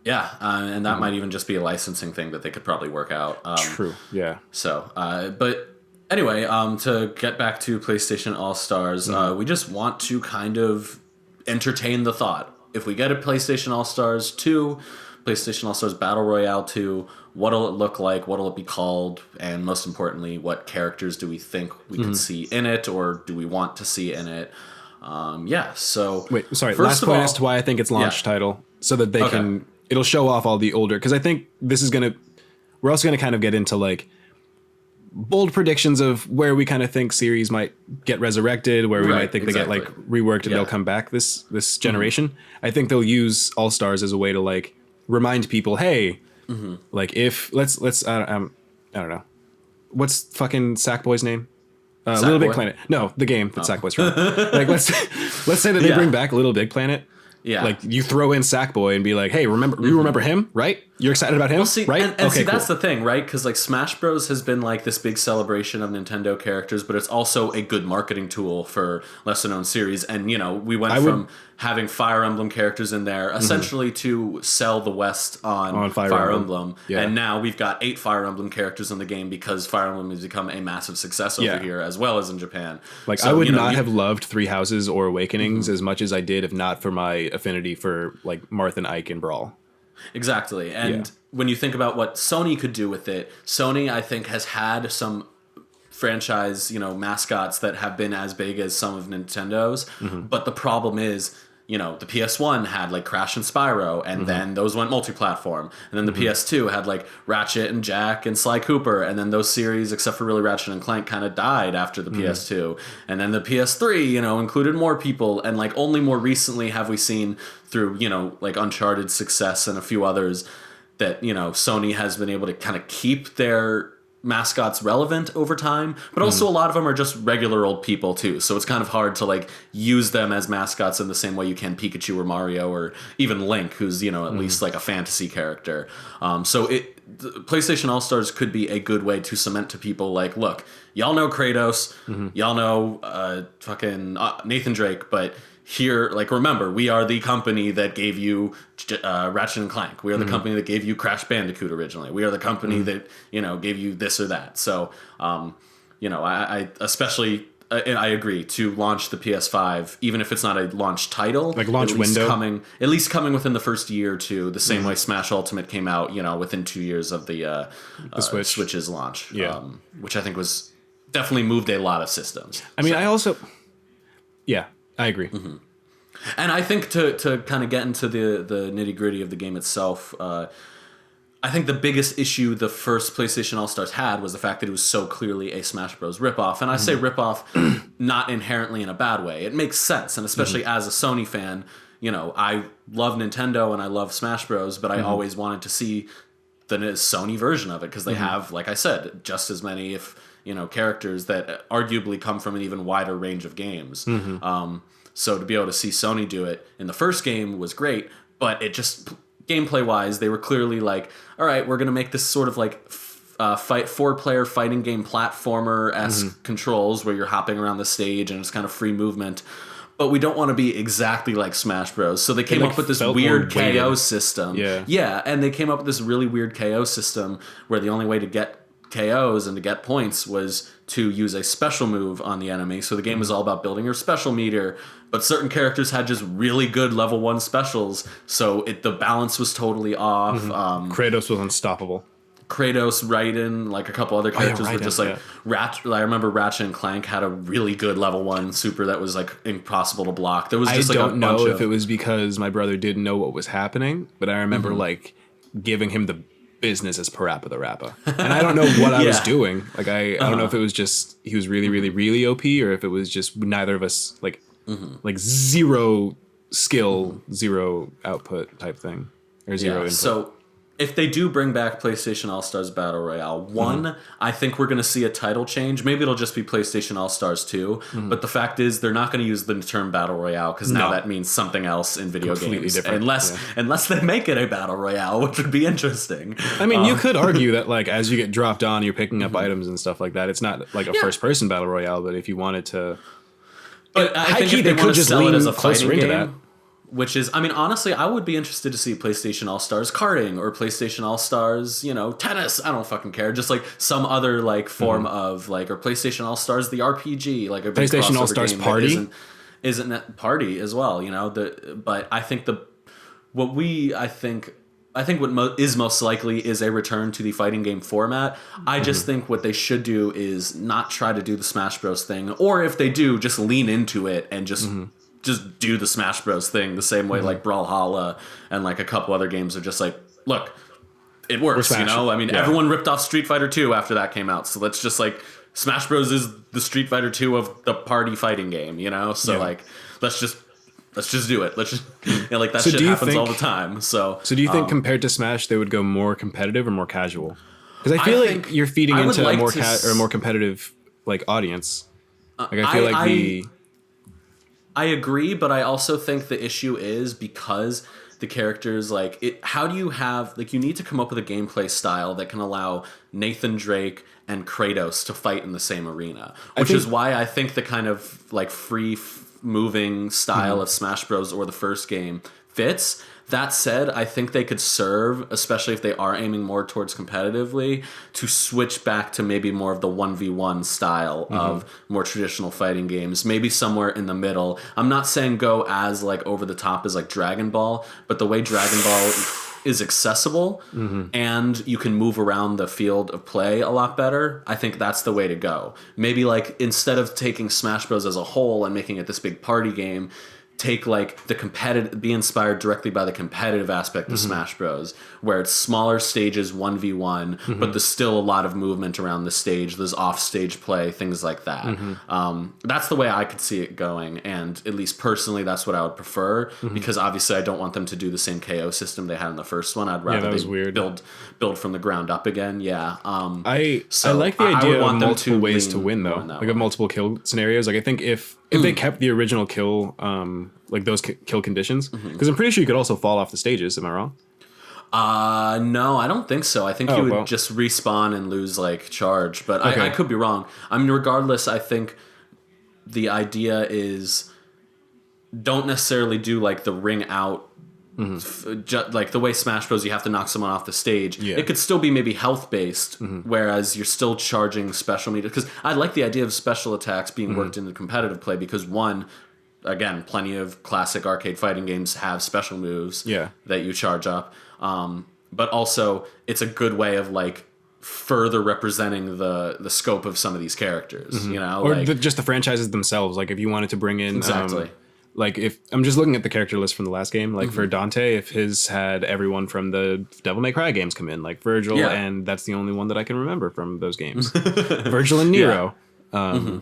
Yeah, and that might even just be a licensing thing that they could probably work out. True. Yeah. So, but. Anyway, to get back to PlayStation All-Stars, we just want to kind of entertain the thought. If we get a PlayStation All-Stars 2, PlayStation All-Stars Battle Royale 2, what'll it look like? What'll it be called? And most importantly, what characters do we think we could see in it, or do we want to see in it? So... Wait, sorry, last point as to why I think it's launch title, so that they can... It'll show off all the older... Because I think this is going to... We're also going to kind of get into, like... bold predictions of where we kind of think series might get resurrected, where we might think they get like reworked and they'll come back this generation. I think they'll use All Stars as a way to like remind people, hey, like if let's I don't know, what's fucking Sackboy's name? Little Big Planet. No, the game that Sackboy's from. Like let's say that they bring back Little Big Planet. Yeah, like you throw in Sackboy and be like, "Hey, you remember him, right? You're excited about him, right?" And see, that's the thing, right? Because like Smash Bros has been like this big celebration of Nintendo characters, but it's also a good marketing tool for lesser known series. And you know, we went from having Fire Emblem characters in there essentially to sell the West on Fire Emblem. Yeah. And now we've got 8 Fire Emblem characters in the game because Fire Emblem has become a massive success over here as well as in Japan. Like so, I would not have loved Three Houses or Awakenings as much as I did if not for my affinity for like Marth and Ike and Brawl. Exactly. And when you think about what Sony could do with it, Sony I think has had some franchise, mascots that have been as big as some of Nintendo's. But the problem is the PS1 had like Crash and Spyro, and then those went multi-platform. And then the PS2 had like Ratchet and Jack and Sly Cooper, and then those series, except for really Ratchet and Clank, kind of died after the PS2. And then the PS3, included more people, and like only more recently have we seen through, like Uncharted success and a few others that, Sony has been able to kind of keep their mascots relevant over time, but also a lot of them are just regular old people too, so it's kind of hard to like use them as mascots in the same way you can Pikachu or Mario or even Link, who's at least like a fantasy character. So PlayStation All-Stars could be a good way to cement to people like, look, y'all know Kratos, y'all know fucking Nathan Drake, but here, like, remember, we are the company that gave you Ratchet and Clank. We are the company that gave you Crash Bandicoot originally. We are the company that, gave you this or that. So, I especially, I agree, to launch the PS5, even if it's not a launch title. Like launch window? At least coming within the first year or two, the same way Smash Ultimate came out, within 2 years of the Switch's launch. Yeah. Which I think was definitely moved a lot of systems. I mean, yeah. I agree. And I think to kind of get into the nitty gritty of the game itself, I think the biggest issue the first PlayStation All-Stars had was the fact that it was so clearly a Smash Bros. Ripoff. And I say ripoff not inherently in a bad way. It makes sense. And especially as a Sony fan, I love Nintendo and I love Smash Bros. But I always wanted to see the Sony version of it because they have, like I said, just as many, if characters that arguably come from an even wider range of games. So to be able to see Sony do it in the first game was great, but it just gameplay wise, they were clearly like, all right, we're going to make this sort of like 4-player fighting game platformer-esque controls where you're hopping around the stage and it's kind of free movement. But we don't want to be exactly like Smash Bros. So they came up with this weird KO system. Yeah, and they came up with this really weird KO system where the only way to get KOs and to get points was to use a special move on the enemy. So the game was all about building your special meter, but certain characters had just really good level 1 specials, so the balance was totally off. Kratos was unstoppable. Kratos, Raiden, like a couple other characters were just like I remember Ratchet and Clank had a really good level 1 super that was like impossible to block. There was just I don't know if it was because my brother didn't know what was happening, but I remember like giving him the business as Parappa the Rappa, and I don't know what I was doing. Like I don't know if it was just he was really really really OP, or if it was just neither of us like zero skill, zero output type thing, or zero input. So if they do bring back PlayStation All-Stars Battle Royale, I think we're going to see a title change. Maybe it'll just be PlayStation All-Stars 2, but the fact is they're not going to use the term Battle Royale because now that means something else in video games. Different. Unless they make it a Battle Royale, which would be interesting. I mean, you could argue that like as you get dropped on, you're picking up items and stuff like that. It's not like a first-person Battle Royale, but if you wanted to... But I think if they could just sell it as a fighting game... Which is, I mean, honestly, I would be interested to see PlayStation All-Stars karting or PlayStation All-Stars, tennis. I don't fucking care. Just like some other like form of like, or PlayStation What the RPG, like a big PlayStation All-Stars Party isn't that party as well, but I think what is most likely is a return to the fighting game format. I just think what they should do is not try to do the Smash Bros thing, or if they do, just lean into it and just do the Smash Bros thing the same way like Brawlhalla and like a couple other games are just like, look, it works, I mean, everyone ripped off Street Fighter 2 after that came out, so let's just like, Smash Bros is the Street Fighter 2 of the party fighting game, so like, let's just do it. Let's just like that shit happens all the time. So do you think compared to Smash they would go more competitive or more casual? Because I feel like you're feeding into a more or a more competitive like audience. Like I feel like I agree, but I also think the issue is because the characters how do you have you need to come up with a gameplay style that can allow Nathan Drake and Kratos to fight in the same arena, which is why I think the kind of like free moving style of Smash Bros or the first game fits. That said, I think they could serve, especially if they are aiming more towards competitively, to switch back to maybe more of the 1v1 style of more traditional fighting games, maybe somewhere in the middle. I'm not saying go as like over the top as like Dragon Ball, but the way Dragon Ball is accessible and you can move around the field of play a lot better, I think that's the way to go. Maybe like instead of taking Smash Bros as a whole and making it this big party game, take like the competitive, be inspired directly by the competitive aspect of Smash Bros, where it's smaller stages 1v1, but there's still a lot of movement around the stage. There's off stage play, things like that. That's the way I could see it going, and at least personally, that's what I would prefer, because obviously I don't want them to do the same KO system they had in the first one. I'd rather build from the ground up again. Yeah. I like the idea of multiple ways to win though, like of multiple kill scenarios. Like I think if they kept the original kill, like those kill conditions, because I'm pretty sure you could also fall off the stages. Am I wrong? No, I don't think so. I think you would just respawn and lose like charge, but I could be wrong. I mean, regardless, I think the idea is don't necessarily do like the ring out. Like the way Smash Bros, you have to knock someone off the stage. Yeah. It could still be maybe health based, whereas you're still charging special meter. Because I like the idea of special attacks being worked into competitive play, because one, again, plenty of classic arcade fighting games have special moves that you charge up. But also, it's a good way of like further representing the scope of some of these characters. You know, or like, just the franchises themselves. Like if you wanted to bring in like if I'm just looking at the character list from the last game, like for Dante, if his had everyone from the Devil May Cry games come in, like Virgil, and that's the only one that I can remember from those games. Virgil and Nero, and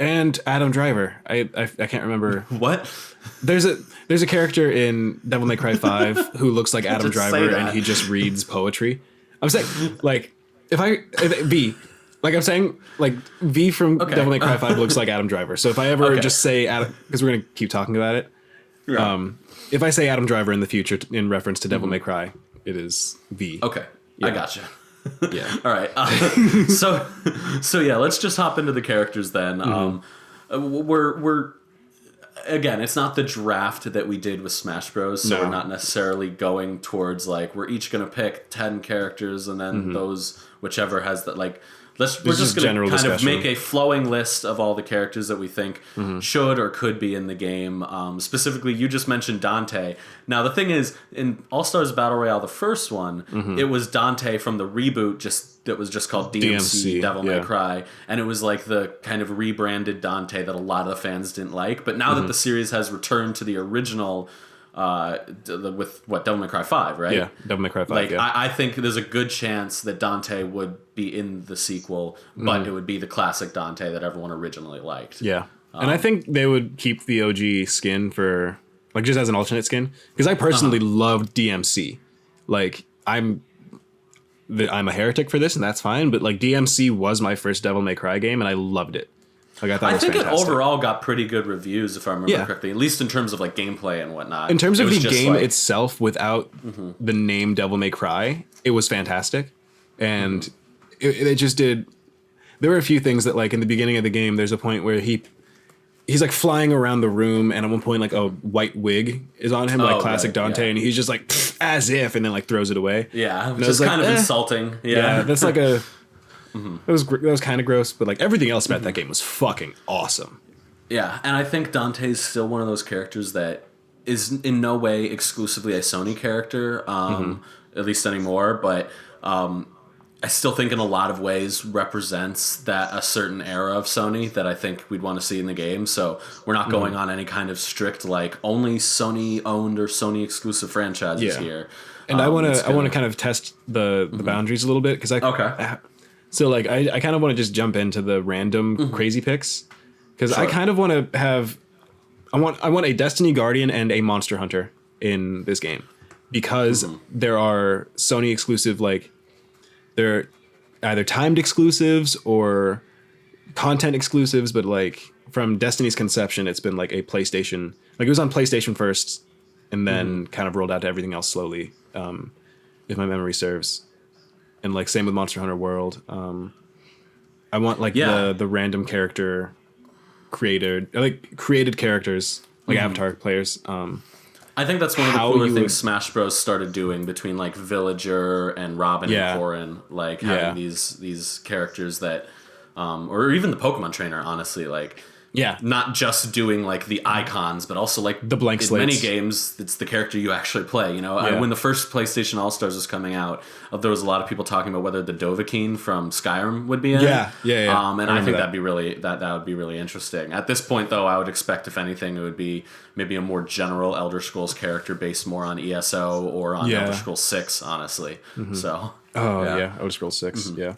Adam Driver. I can't remember what. There's a character in Devil May Cry 5 who looks like Adam Driver, and he just reads poetry. I'm saying like if V. Like I'm saying, like V from Devil May Cry 5 looks like Adam Driver. So if I ever just say Adam, because we're gonna keep talking about it. Yeah. If I say Adam Driver in the future in reference to Devil May Cry, it is V. Okay, yeah. I gotcha. Yeah. All right. So yeah, let's just hop into the characters then. We're again, it's not the draft that we did with Smash Bros. So we're not necessarily going towards like we're each gonna pick 10 characters and then those whichever has that like. We're just going to kind of make a flowing list of all the characters that we think should or could be in the game. Specifically, you just mentioned Dante. Now, the thing is, in All-Stars Battle Royale, the first one, it was Dante from the reboot that was just called DMC Devil May Cry. And it was like the kind of rebranded Dante that a lot of the fans didn't like. But now that the series has returned to the original... with what Devil May Cry 5, right? Yeah, Devil May Cry 5. Like I think there's a good chance that Dante would be in the sequel, but it would be the classic Dante that everyone originally liked. Yeah, and I think they would keep the OG skin for like just as an alternate skin, because I personally loved DMC. Like I'm a heretic for this, and that's fine. But like DMC was my first Devil May Cry game, and I loved it. Like I think fantastic. It overall got pretty good reviews, if I remember correctly, at least in terms of like gameplay and whatnot. In terms of the game itself, without the name Devil May Cry, it was fantastic, and it just did. There were a few things that, like in the beginning of the game, there's a point where he's like flying around the room, and at one point, like a white wig is on him, like classic Dante, and he's just like as if, and then like throws it away. Yeah, which is kind of insulting. Yeah, that's like a. That was kind of gross, but like everything else about that game was fucking awesome. Yeah, and I think Dante's still one of those characters that is in no way exclusively a Sony character, at least anymore. But I still think in a lot of ways represents that a certain era of Sony that I think we'd want to see in the game. So we're not going on any kind of strict like only Sony owned or Sony exclusive franchises here. And I want to kind of test the boundaries a little bit because So like I kind of want to just jump into the random crazy picks because I kind of want to have I want a Destiny Guardian and a Monster Hunter in this game because there are Sony exclusive, like they're either timed exclusives or content exclusives, but like from Destiny's conception it's been like a PlayStation, like it was on PlayStation first and then kind of rolled out to everything else slowly, if my memory serves. And like same with Monster Hunter World. I want like the random character created characters like avatar players. I think that's one of the cooler things Smash Bros started doing between like Villager and Robin and Corrin, like having these characters that or even the Pokemon trainer, honestly, like Yeah. Not just doing like the icons, but also like the blank slates. In many games, it's the character you actually play. You know, when the first PlayStation All-Stars was coming out, there was a lot of people talking about whether the Dovahkiin from Skyrim would be in. Yeah. And I think that'd be really that would be really interesting. At this point, though, I would expect if anything, it would be maybe a more general Elder Scrolls character based more on ESO or on Elder Scrolls 6, honestly. So. Elder Scrolls 6. Yeah.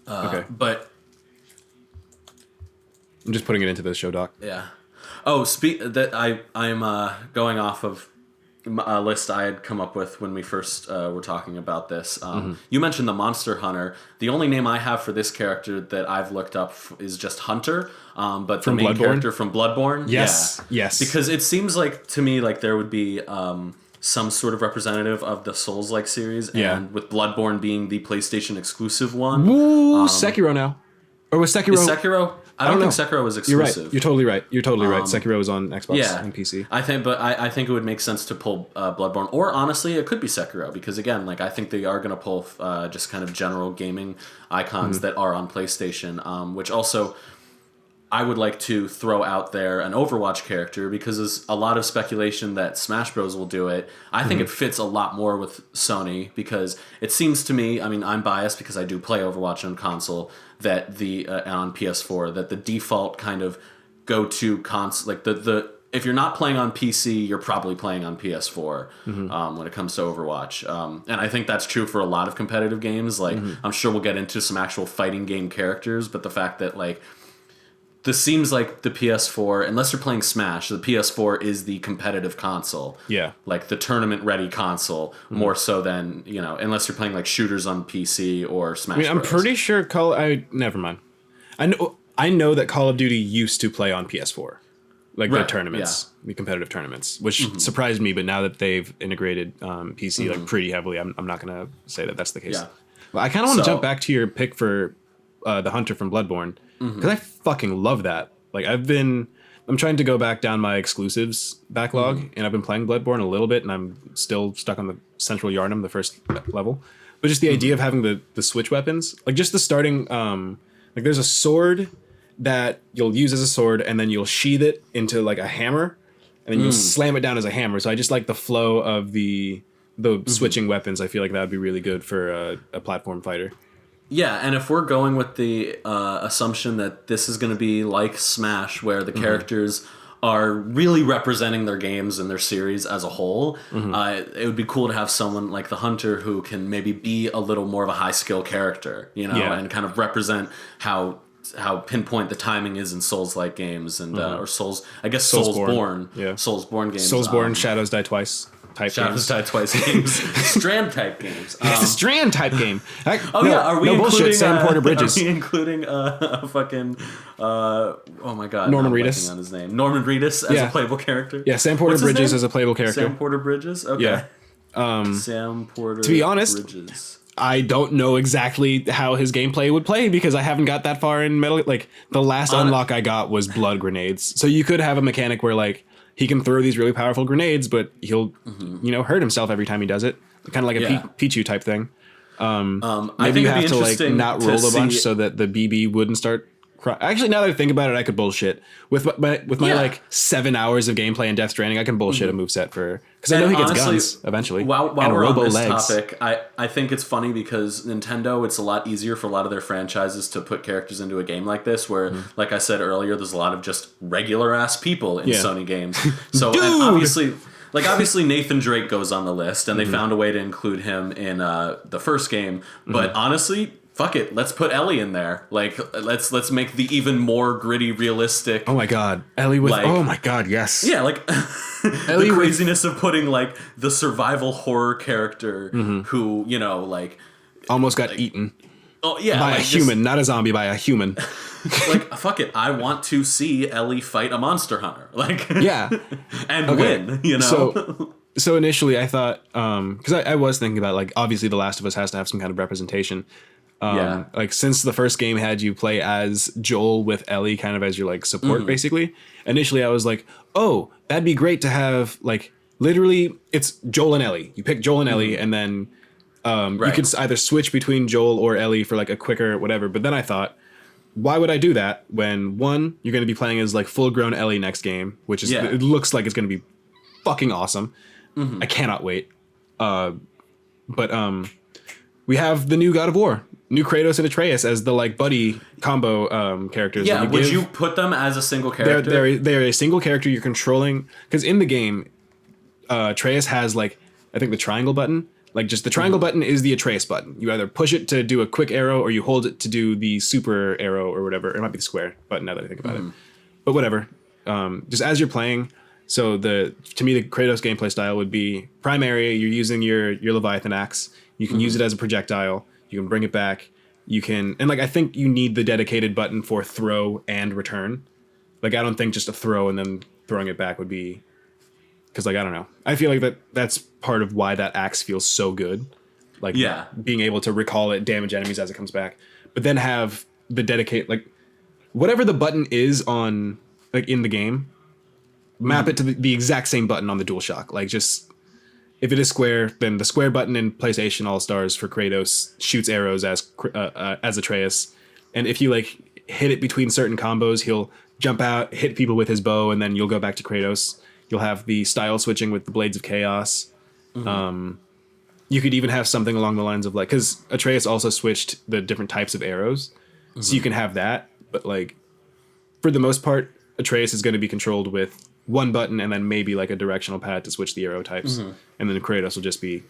Okay. But. I'm just putting it into the show doc. Yeah. Oh, I'm going off of a list I had come up with when we first were talking about this. You mentioned the Monster Hunter. The only name I have for this character that I've looked up is just Hunter. But from the main Bloodborne? Character from Bloodborne. Yes. Yeah. Yes. Because it seems like to me like there would be some sort of representative of the Souls-like series, and with Bloodborne being the PlayStation exclusive one. Woo! Sekiro now, or was Sekiro? Is Sekiro? I don't think Sekiro was exclusive. You're right. You're totally right. You're totally right. Sekiro is on Xbox and PC. I think it would make sense to pull Bloodborne, or honestly, it could be Sekiro because again, like I think they are going to pull just kind of general gaming icons that are on PlayStation, which also. I would like to throw out there an Overwatch character because there's a lot of speculation that Smash Bros. Will do it. I think it fits a lot more with Sony because it seems to me, I mean, I'm biased because I do play Overwatch on console, that on PS4, that the default kind of go-to console, like the if you're not playing on PC, you're probably playing on PS4 when it comes to Overwatch. And I think that's true for a lot of competitive games. Like, I'm sure we'll get into some actual fighting game characters, but the fact that, like, this seems like the PS4, unless you're playing Smash, the PS4 is the competitive console. Yeah. Like the tournament-ready console, more so than, you know, unless you're playing like shooters on PC or Smash Bros. I'm pretty sure never mind. I know that Call of Duty used to play on PS4. Like their tournaments, the competitive tournaments, which surprised me, but now that they've integrated PC like pretty heavily, I'm not going to say that that's the case. Yeah. Well, I kind of want to jump back to your pick for the Hunter from Bloodborne. Because I fucking love that. Like I'm trying to go back down my exclusives backlog, and I've been playing Bloodborne a little bit, and I'm still stuck on the Central Yharnam, the first level. But just the idea of having the switch weapons, like just the starting, like there's a sword that you'll use as a sword, and then you'll sheath it into like a hammer, and then you'll slam it down as a hammer. So I just like the flow of the switching weapons. I feel like that would be really good for a platform fighter. Yeah, and if we're going with the assumption that this is going to be like Smash, where the characters are really representing their games and their series as a whole, it would be cool to have someone like the Hunter who can maybe be a little more of a high skill character, you know, and kind of represent how pinpoint the timing is in Souls-like games and or Souls. I guess Soulsborne. Yeah, Soulsborne games. Soulsborne, Shadows Die Twice. Shadows Die Twice games. Strand type games. It's a Strand type game. Are we including Sam Porter Bridges? Are we including a fucking oh my god, Norman Reedus on his name. Norman Reedus as a playable character. Yeah, Sam Porter Bridges as a playable character. Sam Porter Bridges. Okay. Yeah. Sam Porter. To be honest, Bridges. I don't know exactly how his gameplay would play because I haven't got that far in Metal. Like the last unlock I got was blood grenades. So you could have a mechanic where like he can throw these really powerful grenades, but he'll hurt himself every time he does it. Kind of like a Pichu type thing. Maybe you have to like not roll a bunch so that the BB wouldn't start. Actually, now that I think about it, I could bullshit with my like 7 hours of gameplay in Death Stranding. I can bullshit a moveset because I know he gets guns eventually. While we're on this topic, I think it's funny because Nintendo, it's a lot easier for a lot of their franchises to put characters into a game like this, where, like I said earlier, there's a lot of just regular ass people in Sony games. So and obviously Nathan Drake goes on the list, and they found a way to include him in the first game. But honestly, fuck it, let's put Ellie in there. Like, let's make the even more gritty, realistic. Oh my god, Ellie with oh my god, yes. Yeah, like the craziness of putting like the survival horror character who, you know, like almost got eaten. Oh yeah, by a human, not a zombie, by a human. Like, fuck it, I want to see Ellie fight a monster hunter. Like, and win. You know. So initially, I thought because I was thinking about like obviously The Last of Us has to have some kind of representation. Like since the first game had you play as Joel with Ellie kind of as your like support basically. Initially I was like, oh, that'd be great to have like literally it's Joel and Ellie. You pick Joel and Ellie and then you could either switch between Joel or Ellie for like a quicker whatever. But then I thought, why would I do that when, one, you're going to be playing as like full-grown Ellie next game, which is it looks like it's going to be fucking awesome. I cannot wait. But we have the new God of War, new Kratos and Atreus as the like buddy combo characters. Yeah, would you put them as a single character? They're a single character you're controlling, because in the game, Atreus has like, I think the triangle button. Like just the triangle button is the Atreus button. You either push it to do a quick arrow or you hold it to do the super arrow or whatever. It might be the square button now that I think about it. But whatever. Just as you're playing, so to me the Kratos gameplay style would be primary, you're using your Leviathan axe. You can use it as a projectile. You can bring it back. You can, and like I think you need the dedicated button for throw and return. Like I don't think just a throw and then throwing it back would be, because like I don't know. I feel like that's part of why that axe feels so good. Like being able to recall it, damage enemies as it comes back, but then have the dedicate, like whatever the button is on like in the game, map it to the exact same button on the DualShock. Like just if it is square, then the square button in PlayStation All-Stars for Kratos shoots arrows as Atreus, and if you like hit it between certain combos, he'll jump out, hit people with his bow, and then you'll go back to Kratos. You'll have the style switching with the Blades of Chaos. You could even have something along the lines of like, because Atreus also switched the different types of arrows, so you can have that. But like, for the most part, Atreus is going to be controlled with one button and then maybe like a directional pad to switch the arrow types, and then Kratos will just be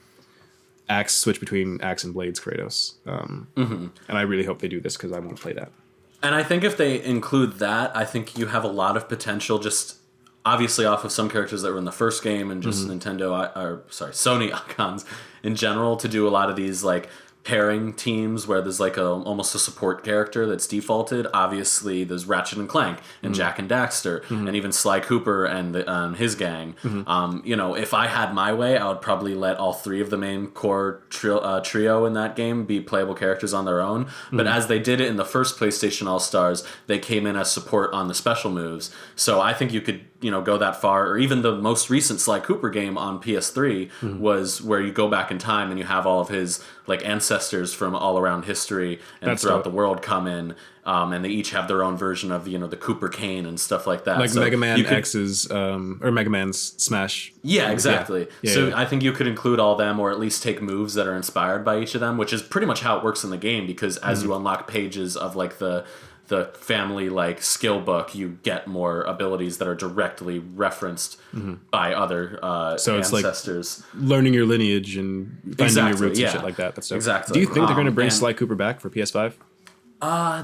axe, switch between axe and blades Kratos. And I really hope they do this because I want to play that. And I think if they include that, I think you have a lot of potential just obviously off of some characters that were in the first game and just Sony icons in general to do a lot of these like pairing teams where there's like almost a support character that's defaulted. Obviously, there's Ratchet and Clank and Jak and Daxter and even Sly Cooper and his gang. You know, if I had my way, I would probably let all three of the main core trio in that game be playable characters on their own. But as they did it in the first PlayStation All-Stars, they came in as support on the special moves. So I think you could, you know, go that far. Or even the most recent Sly Cooper game on PS3 was where you go back in time and you have all of his like ancestors from all around history and throughout the world come in, and they each have their own version of, you know, the Cooper cane and stuff like that. Like so Mega Man X's or Mega Man's Smash. Yeah, exactly. I think you could include all them, or at least take moves that are inspired by each of them, which is pretty much how it works in the game, because as you unlock pages of like the family like skill book, you get more abilities that are directly referenced by other so ancestors. It's like learning your lineage and finding your roots and shit like that. That's dope. Exactly. Do you think they're going to bring Sly Cooper back for PS5?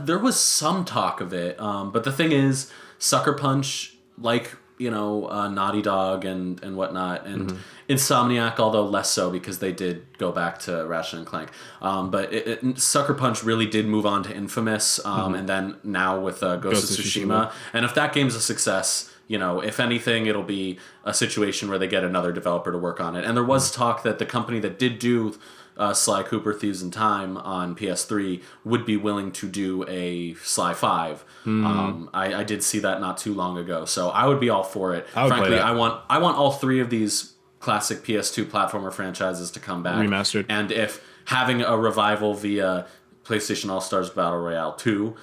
There was some talk of it, but the thing is, Sucker Punch, like, you know, Naughty Dog and whatnot, and Insomniac, although less so because they did go back to Ratchet and Clank. But Sucker Punch really did move on to Infamous, and then now with Ghost of Tsushima. And if that game's a success, you know, if anything, it'll be a situation where they get another developer to work on it. And there was talk that the company that did do Sly Cooper Thieves in Time on PS3 would be willing to do a Sly 5. I did see that not too long ago, so I would be all for it. Frankly, I want all three of these classic PS2 platformer franchises to come back. Remastered. And if having a revival via PlayStation All-Stars Battle Royale 2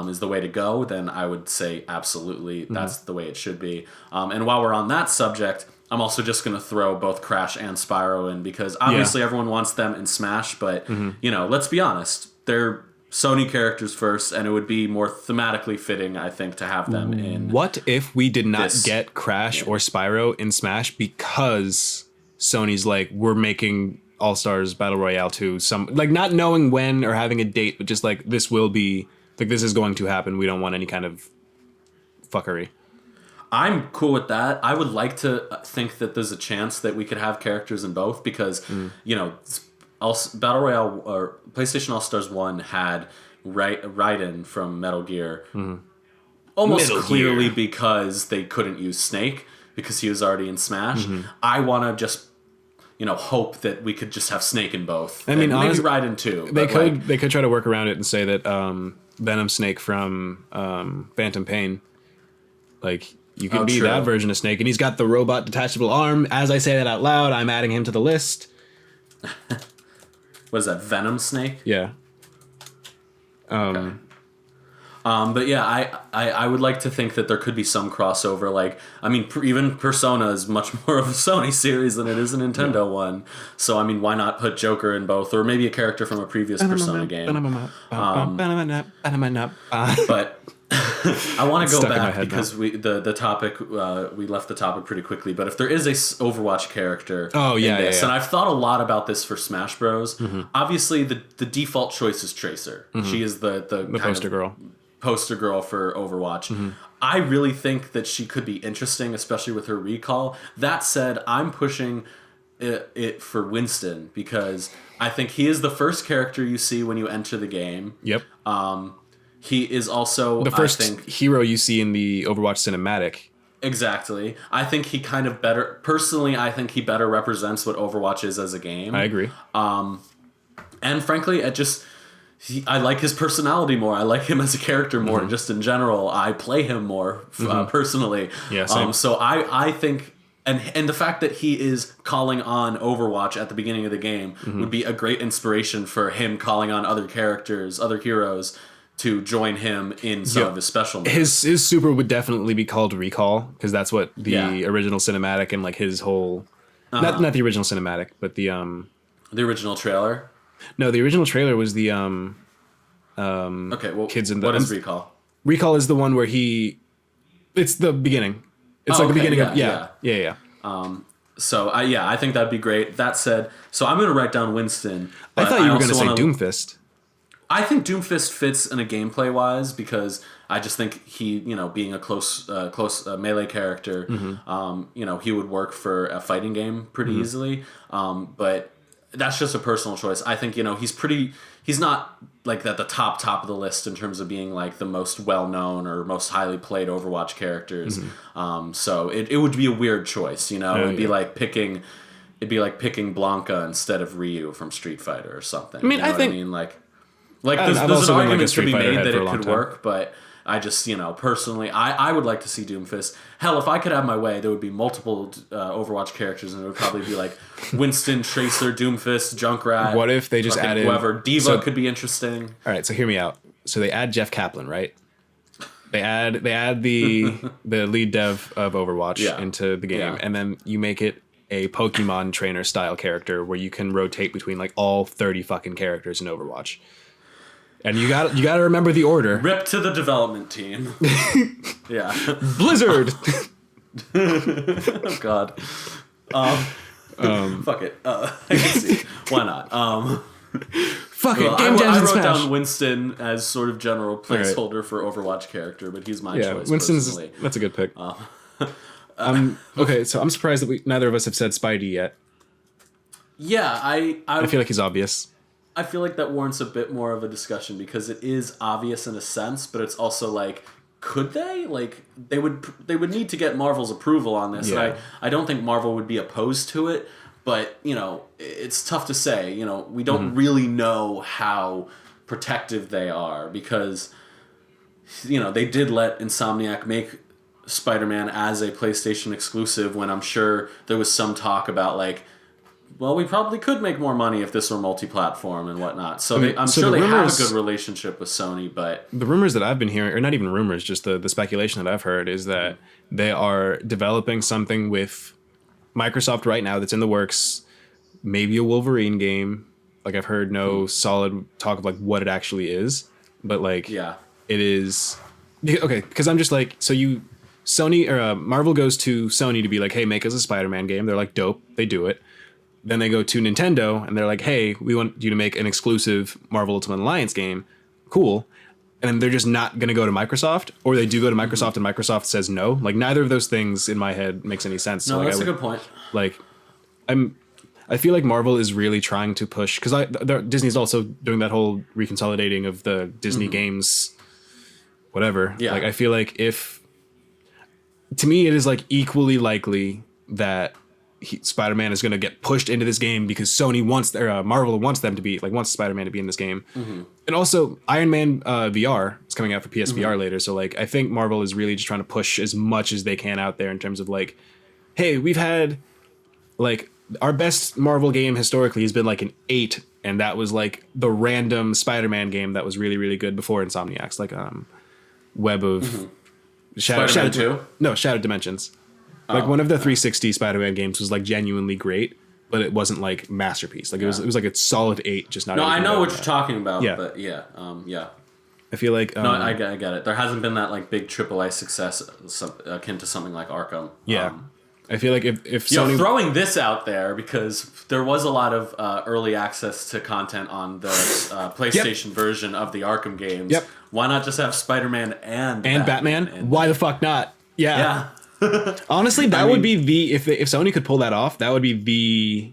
is the way to go, then I would say absolutely that's the way it should be. And while we're on that subject, I'm also just going to throw both Crash and Spyro in, because obviously everyone wants them in Smash, but, you know, let's be honest, they're Sony characters first, and it would be more thematically fitting, I think, to have them in. What if we did not get Crash or Spyro in Smash because Sony's like, we're making All-Stars Battle Royale 2, like not knowing when or having a date, but just like, this will be, like, this is going to happen. We don't want any kind of fuckery. I'm cool with that. I would like to think that there's a chance that we could have characters in both, because, you know, Battle Royale or PlayStation All-Stars 1 had Raiden from Metal Gear almost clearly because they couldn't use Snake because he was already in Smash. I want to just, you know, hope that we could just have Snake in both. I mean, honestly, maybe Raiden too. They could try to work around it and say that Venom Snake from Phantom Pain, like, you could be that version of Snake, and he's got the robot detachable arm. As I say that out loud, I'm adding him to the list. What is that, Venom Snake? Yeah. Okay. But yeah, I would like to think that there could be some crossover. Like, I mean, even Persona is much more of a Sony series than it is a Nintendo one. So, I mean, why not put Joker in both? Or maybe a character from a previous Persona game. But I want to go back because the topic, we left the topic pretty quickly. But if there is a Overwatch character and I've thought a lot about this for Smash Bros. Obviously, the default choice is Tracer. She is the poster girl for Overwatch. I really think that she could be interesting, especially with her recall. That said, I'm pushing it for Winston because I think he is the first character you see when you enter the game. Yep. He is also the first hero you see in the Overwatch cinematic. Exactly. I think he kind of better... Personally, I think he better represents what Overwatch is as a game. I agree. And frankly, I like his personality more. I like him as a character more. Just in general, I play him more personally. Yeah, same. So I think... And the fact that he is calling on Overwatch at the beginning of the game would be a great inspiration for him calling on other characters, other heroes, to join him in some of his special moves. His super would definitely be called Recall, because that's what the original cinematic and like his whole... Not the original cinematic, but the original trailer? No, the original trailer was the... okay, well, kids in the... what is Recall? Recall is the one where he... It's the beginning. It's the beginning of... Yeah. So, I think that'd be great. That said, so I'm going to write down Winston. I thought you were going to say Doomfist. I think Doomfist fits in a gameplay wise because I just think he, being a close melee character, he would work for a fighting game pretty easily. But that's just a personal choice. I think, he's not like at the top of the list in terms of being like the most well-known or most highly played Overwatch characters. So it would be a weird choice, it'd be like picking Blanca instead of Ryu from Street Fighter or something. I mean, there's an argument to be made that it could work, but I just, personally, I would like to see Doomfist. Hell, if I could have my way, there would be multiple Overwatch characters, and it would probably be like Winston, Tracer, Doomfist, Junkrat. What if they just added... Whoever. Diva could be interesting. All right, so hear me out. So they add Jeff Kaplan, right? They add the lead dev of Overwatch into the game, and then you make it a Pokemon trainer style character where you can rotate between like all 30 fucking characters in Overwatch. And you got to remember the order. Rip to the development team. Yeah. Blizzard. Oh God. Fuck it. I can see. Why not? Fuck it. Game Jams and I wrote Smash. down Winston as sort of general placeholder for Overwatch character, but he's my choice. Winston's personally. That's a good pick. Okay, so I'm surprised that neither of us have said Spidey yet. Yeah, I feel like he's obvious. I feel like that warrants a bit more of a discussion because it is obvious in a sense, but it's also like, could they? Like, they would need to get Marvel's approval on this. Yeah. And I don't think Marvel would be opposed to it, but, it's tough to say. We don't really know how protective they are because, they did let Insomniac make Spider-Man as a PlayStation exclusive when I'm sure there was some talk about, like, well, we probably could make more money if this were multi-platform and whatnot. So I'm sure they have a good relationship with Sony, but... The rumors that I've been hearing, or not even rumors, just the speculation that I've heard, is that they are developing something with Microsoft right now that's in the works, maybe a Wolverine game. Like, I've heard no solid talk of, like, what it actually is. But, like, it is... Okay, because I'm just like, so Sony, or Marvel goes to Sony to be like, hey, make us a Spider-Man game. They're like, dope. They do it. Then they go to Nintendo and they're like, hey, we want you to make an exclusive Marvel Ultimate Alliance game. Cool. And then they're just not going to go to Microsoft, or they do go to Microsoft and Microsoft says no. Like, neither of those things in my head makes any sense. No, so, that's a good point. Like, I feel like Marvel is really trying to push, because Disney's also doing that whole reconsolidating of the Disney games, whatever. Yeah. Like, I feel like to me, it is like equally likely that Spider-Man is going to get pushed into this game because Marvel wants Spider-Man to be in this game. And also Iron Man VR is coming out for PSVR later. So like, I think Marvel is really just trying to push as much as they can out there in terms of like, hey, we've had like our best Marvel game historically has been like an 8. And that was like the random Spider-Man game that was really, really good before Insomniac's. Like, web of Spider-Man 2? No, Shattered Dimensions. Like one of the 360 Spider-Man games was like genuinely great, but it wasn't like masterpiece. Like it was like a solid 8, just not. No, I know what you're talking about. Yeah. But yeah, I feel like no, I get it. There hasn't been that like big AAA success akin to something like Arkham. Yeah. I feel like if Sony... throwing this out there because there was a lot of early access to content on the PlayStation version of the Arkham games. Yep. Why not just have Spider-Man and Batman? Why the fuck not? Yeah. Honestly, that would be the if Sony could pull that off, that would be the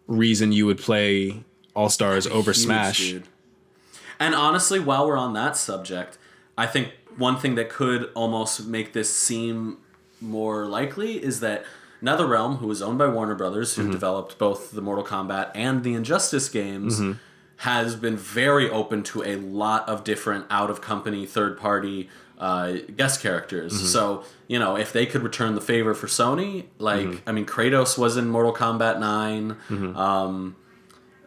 reason you would play All-Stars over Smash. Dude. And honestly, while we're on that subject, I think one thing that could almost make this seem more likely is that NetherRealm, who is owned by Warner Brothers, who developed both the Mortal Kombat and the Injustice games, has been very open to a lot of different out-of-company, third-party guest characters. So, you know, if they could return the favor for Sony, like, I mean, Kratos was in Mortal Kombat 9,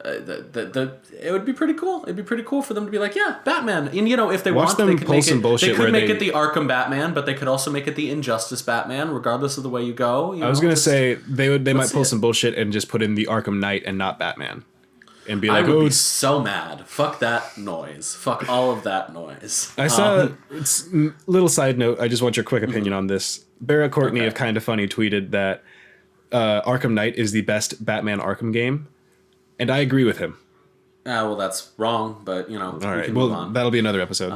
it would be pretty cool. It'd be pretty cool for them to be like, yeah, Batman. And you know, if they want, they could make it. They could make it the Arkham Batman, but they could also make it the Injustice Batman, regardless of the way you go. I was gonna say they might pull some bullshit and just put in the Arkham Knight and not Batman, and be like, I would be so mad. Fuck that noise. Fuck all of that noise. I saw. It's little side note. I just want your quick opinion on this. Barrett Courtney of Kinda Funny tweeted that Arkham Knight is the best Batman Arkham game. And I agree with him. Well, that's wrong, but, you know, all right. Well, that'll be another episode.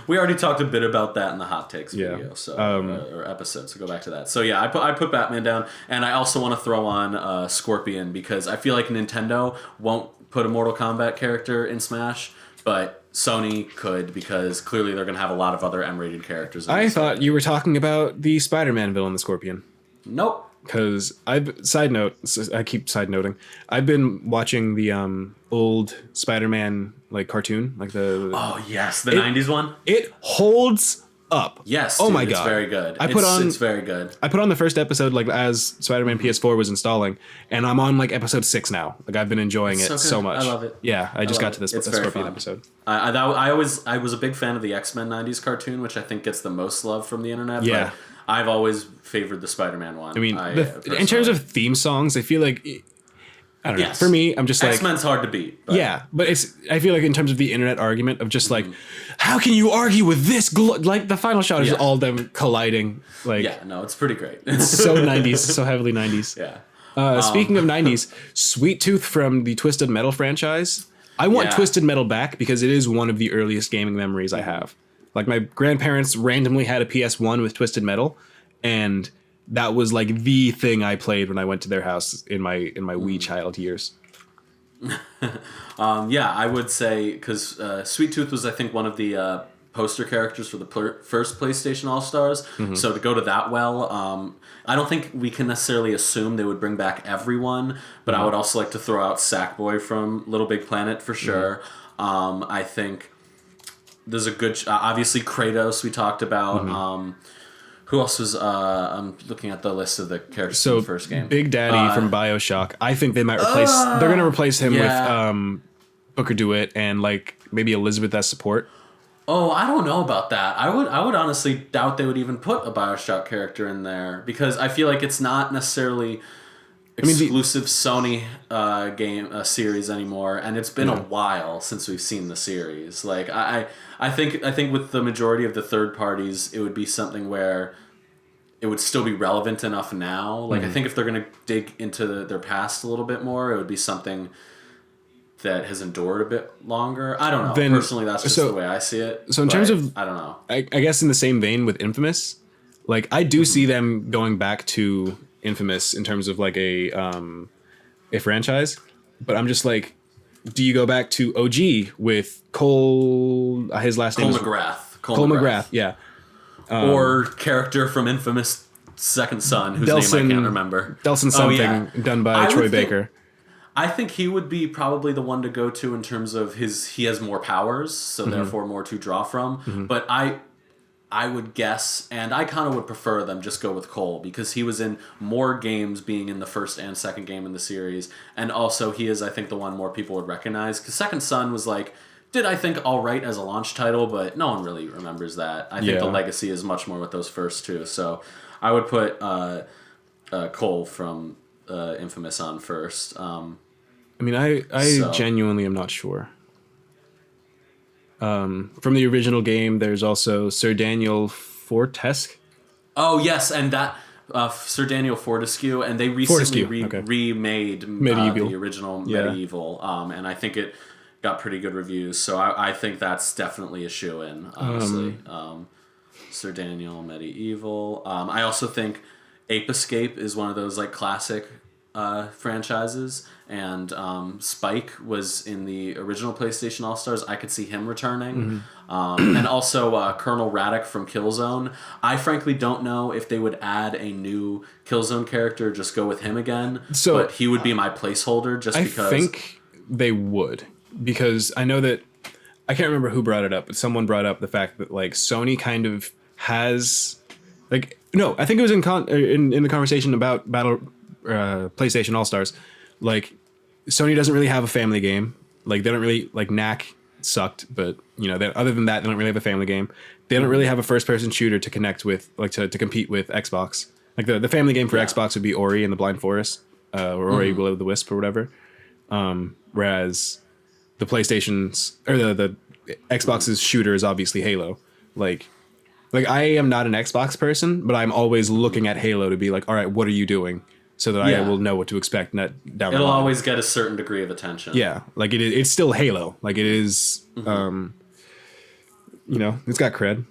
We already talked a bit about that in the Hot Takes video, so or episode, so go back to that. So, yeah, I put Batman down, and I also want to throw on Scorpion, because I feel like Nintendo won't put a Mortal Kombat character in Smash, but Sony could, because clearly they're going to have a lot of other M-rated characters. I thought you were talking about the Spider-Man villain, the Scorpion. Nope. Because I keep side noting. I've been watching the old Spider-Man like cartoon, like the oh yes, the '90s one. It holds up. Yes. Oh dude, my god, it's very good. It's very good. I put on the first episode like as Spider-Man PS4 was installing, and I'm on like episode 6 now. Like I've been enjoying it so much. I love it. Yeah, I just got to this Scorpion episode. I was a big fan of the X-Men '90s cartoon, which I think gets the most love from the internet. Yeah. But I've always favored the Spider-Man one. I mean, in terms of theme songs, I feel like I don't know. For me, I'm just like X-Men's hard to beat. But. Yeah, but I feel like in terms of the internet argument of just like, how can you argue with this? Like the final shot is all them colliding. Like no, it's pretty great. It's so 90s, so heavily 90s. Yeah. Speaking of 90s, Sweet Tooth from the Twisted Metal franchise. I want Twisted Metal back because it is one of the earliest gaming memories I have. Like my grandparents randomly had a PS1 with Twisted Metal, and that was like the thing I played when I went to their house in my wee child years. I would say because Sweet Tooth was I think one of the poster characters for the first PlayStation All-Stars. So to go to that well, I don't think we can necessarily assume they would bring back everyone, but I would also like to throw out Sackboy from Little Big Planet for sure. I think there's a good obviously Kratos we talked about. Who else was I'm looking at the list of the characters in the first game. Big Daddy from BioShock. I think they might replace they're gonna replace him with Booker DeWitt and like maybe Elizabeth as support. Oh, I don't know about that. I would honestly doubt they would even put a BioShock character in there because I feel like it's not necessarally exclusive Sony game series anymore, and it's been a while since we've seen the series. Like I think with the majority of the third parties, it would be something where it would still be relevant enough now. Like I think if they're gonna dig into their past a little bit more, it would be something that has endured a bit longer. I don't know. Personally, that's just the way I see it. So in terms of, I don't know. I guess in the same vein with Infamous, like I do see them going back to Infamous in terms of like a franchise, but I'm just like, do you go back to OG with Cole? His last name is McGrath. Cole McGrath, yeah. Or character from Infamous Second Son, whose name I can't remember. Delson something done by Troy Baker. I think he would be probably the one to go to in terms of he has more powers, so therefore more to draw from. But I would guess, and I kind of would prefer them just go with Cole because he was in more games being in the first and second game in the series. And also he is, I think, the one more people would recognize because Second Son was like did, I think, all right as a launch title, but no one really remembers that. I think the legacy is much more with those first two. So I would put Cole from Infamous on first. I mean, I genuinely am not sure. From the original game, there's also Sir Daniel Fortesque. Oh, yes, and that... Sir Daniel Fortescue, and they recently remade the original Medieval, and I think it got pretty good reviews, so I think that's definitely a shoo-in, honestly. Sir Daniel Medieval. I also think Ape Escape is one of those like classic franchises, and Spike was in the original PlayStation All-Stars. I could see him returning. And also Colonel Raddick from Killzone. I frankly don't know if they would add a new Killzone character or just go with him again, but he would be my placeholder just because... I think they would, because I know that... I can't remember who brought it up, but someone brought up the fact that like Sony kind of has... like no, I think it was in the conversation about PlayStation All-Stars. Like, Sony doesn't really have a family game. Like, they don't really... like, Knack sucked, but, you know, other than that, they don't really have a family game. They don't really have a first-person shooter to connect with, like, to compete with Xbox. Like, the family game for Xbox would be Ori and the Blind Forest, or Ori Will of the Wisp, or whatever. Whereas the PlayStation's... or the Xbox's shooter is obviously Halo. Like, I am not an Xbox person, but I'm always looking at Halo to be like, all right, what are you doing? So that I will know what to expect down the line. It'll always get a certain degree of attention. Yeah, like it's still Halo. Like it is, you know, it's got cred.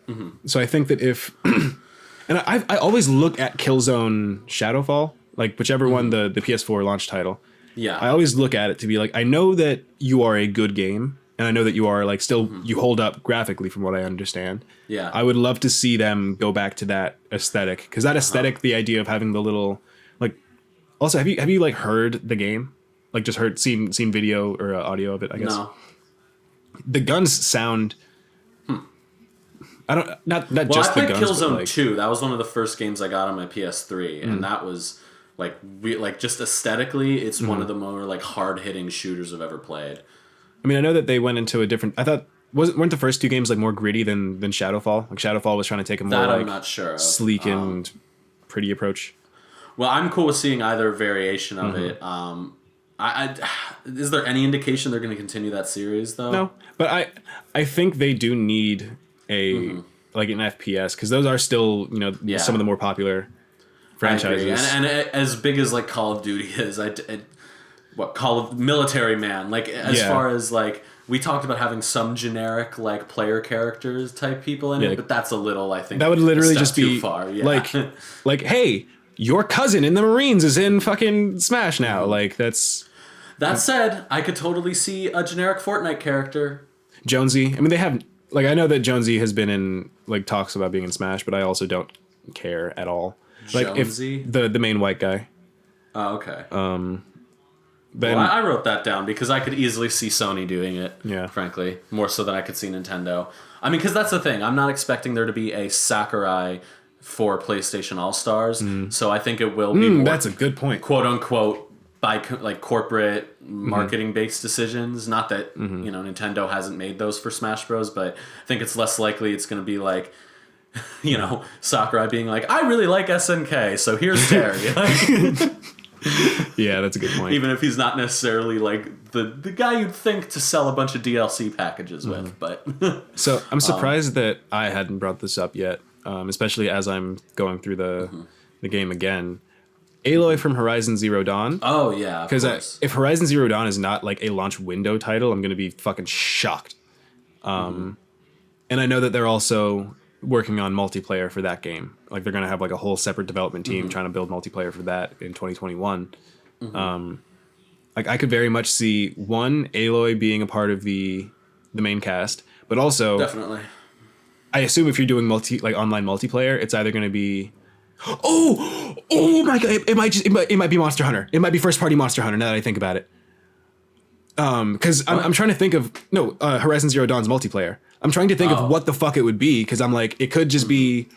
So I think that if, and I always look at Killzone Shadowfall, like whichever one the PS4 launch title. Yeah. I always look at it to be like, I know that you are a good game, and I know that you are like still you hold up graphically from what I understand. Yeah. I would love to see them go back to that aesthetic, because that aesthetic, the idea of having the little like. Also, have you like heard the game? Like just seen video or audio of it, I guess. No. The guns sound I don't not just the guns. I played Killzone 2. That was one of the first games I got on my PS3, and that was like just aesthetically, it's one of the more like hard-hitting shooters I've ever played. I mean, I know that they went into a different... I thought weren't the first two games like more gritty than Shadowfall? Like Shadowfall was trying to take a more I'm like not sure of. Sleek and pretty approach. Well, I'm cool with seeing either variation of it. Is there any indication they're going to continue that series, though? No, but I think they do need a like an FPS, because those are still, you know, some of the more popular franchises. And as big as like Call of Duty is, Call of Military Man, like as far as like we talked about having some generic like player characters type people in it, but that's a little, I think that would literally just be too far. like hey. Your cousin in the Marines is in fucking Smash now. Like, that's... That said, I could totally see a generic Fortnite character. Jonesy. I mean, they have... Like, I know that Jonesy has been in, like, talks about being in Smash, but I also don't care at all. Like, Jonesy? If the main white guy. Oh, okay. Then, I wrote that down because I could easily see Sony doing it, frankly. More so than I could see Nintendo. I mean, because that's the thing. I'm not expecting there to be a Sakurai for PlayStation All-Stars, so I think it will be more, that's a good point, quote unquote, by like corporate marketing based decisions. Not that you know, Nintendo hasn't made those for Smash Bros, but I think it's less likely it's going to be like, you know, Sakurai being like, I really like SNK, so here's Terry. Yeah, that's a good point. Even if he's not necessarily like the guy you'd think to sell a bunch of DLC packages with, but so I'm surprised that I hadn't brought this up yet. Especially as I'm going through the game again. Aloy from Horizon Zero Dawn. Oh, yeah. Because if Horizon Zero Dawn is not like a launch window title, I'm going to be fucking shocked. And I know that they're also working on multiplayer for that game. Like they're going to have like a whole separate development team trying to build multiplayer for that in 2021. Like I could very much see Aloy being a part of the main cast, but also... Definitely. I assume if you're doing online multiplayer, it's either going to be, oh my god, it might be Monster Hunter. It might be first party Monster Hunter. Now that I think about it, because I'm trying to think of Horizon Zero Dawn's multiplayer. I'm trying to think of what the fuck it would be, because I'm like, it could just be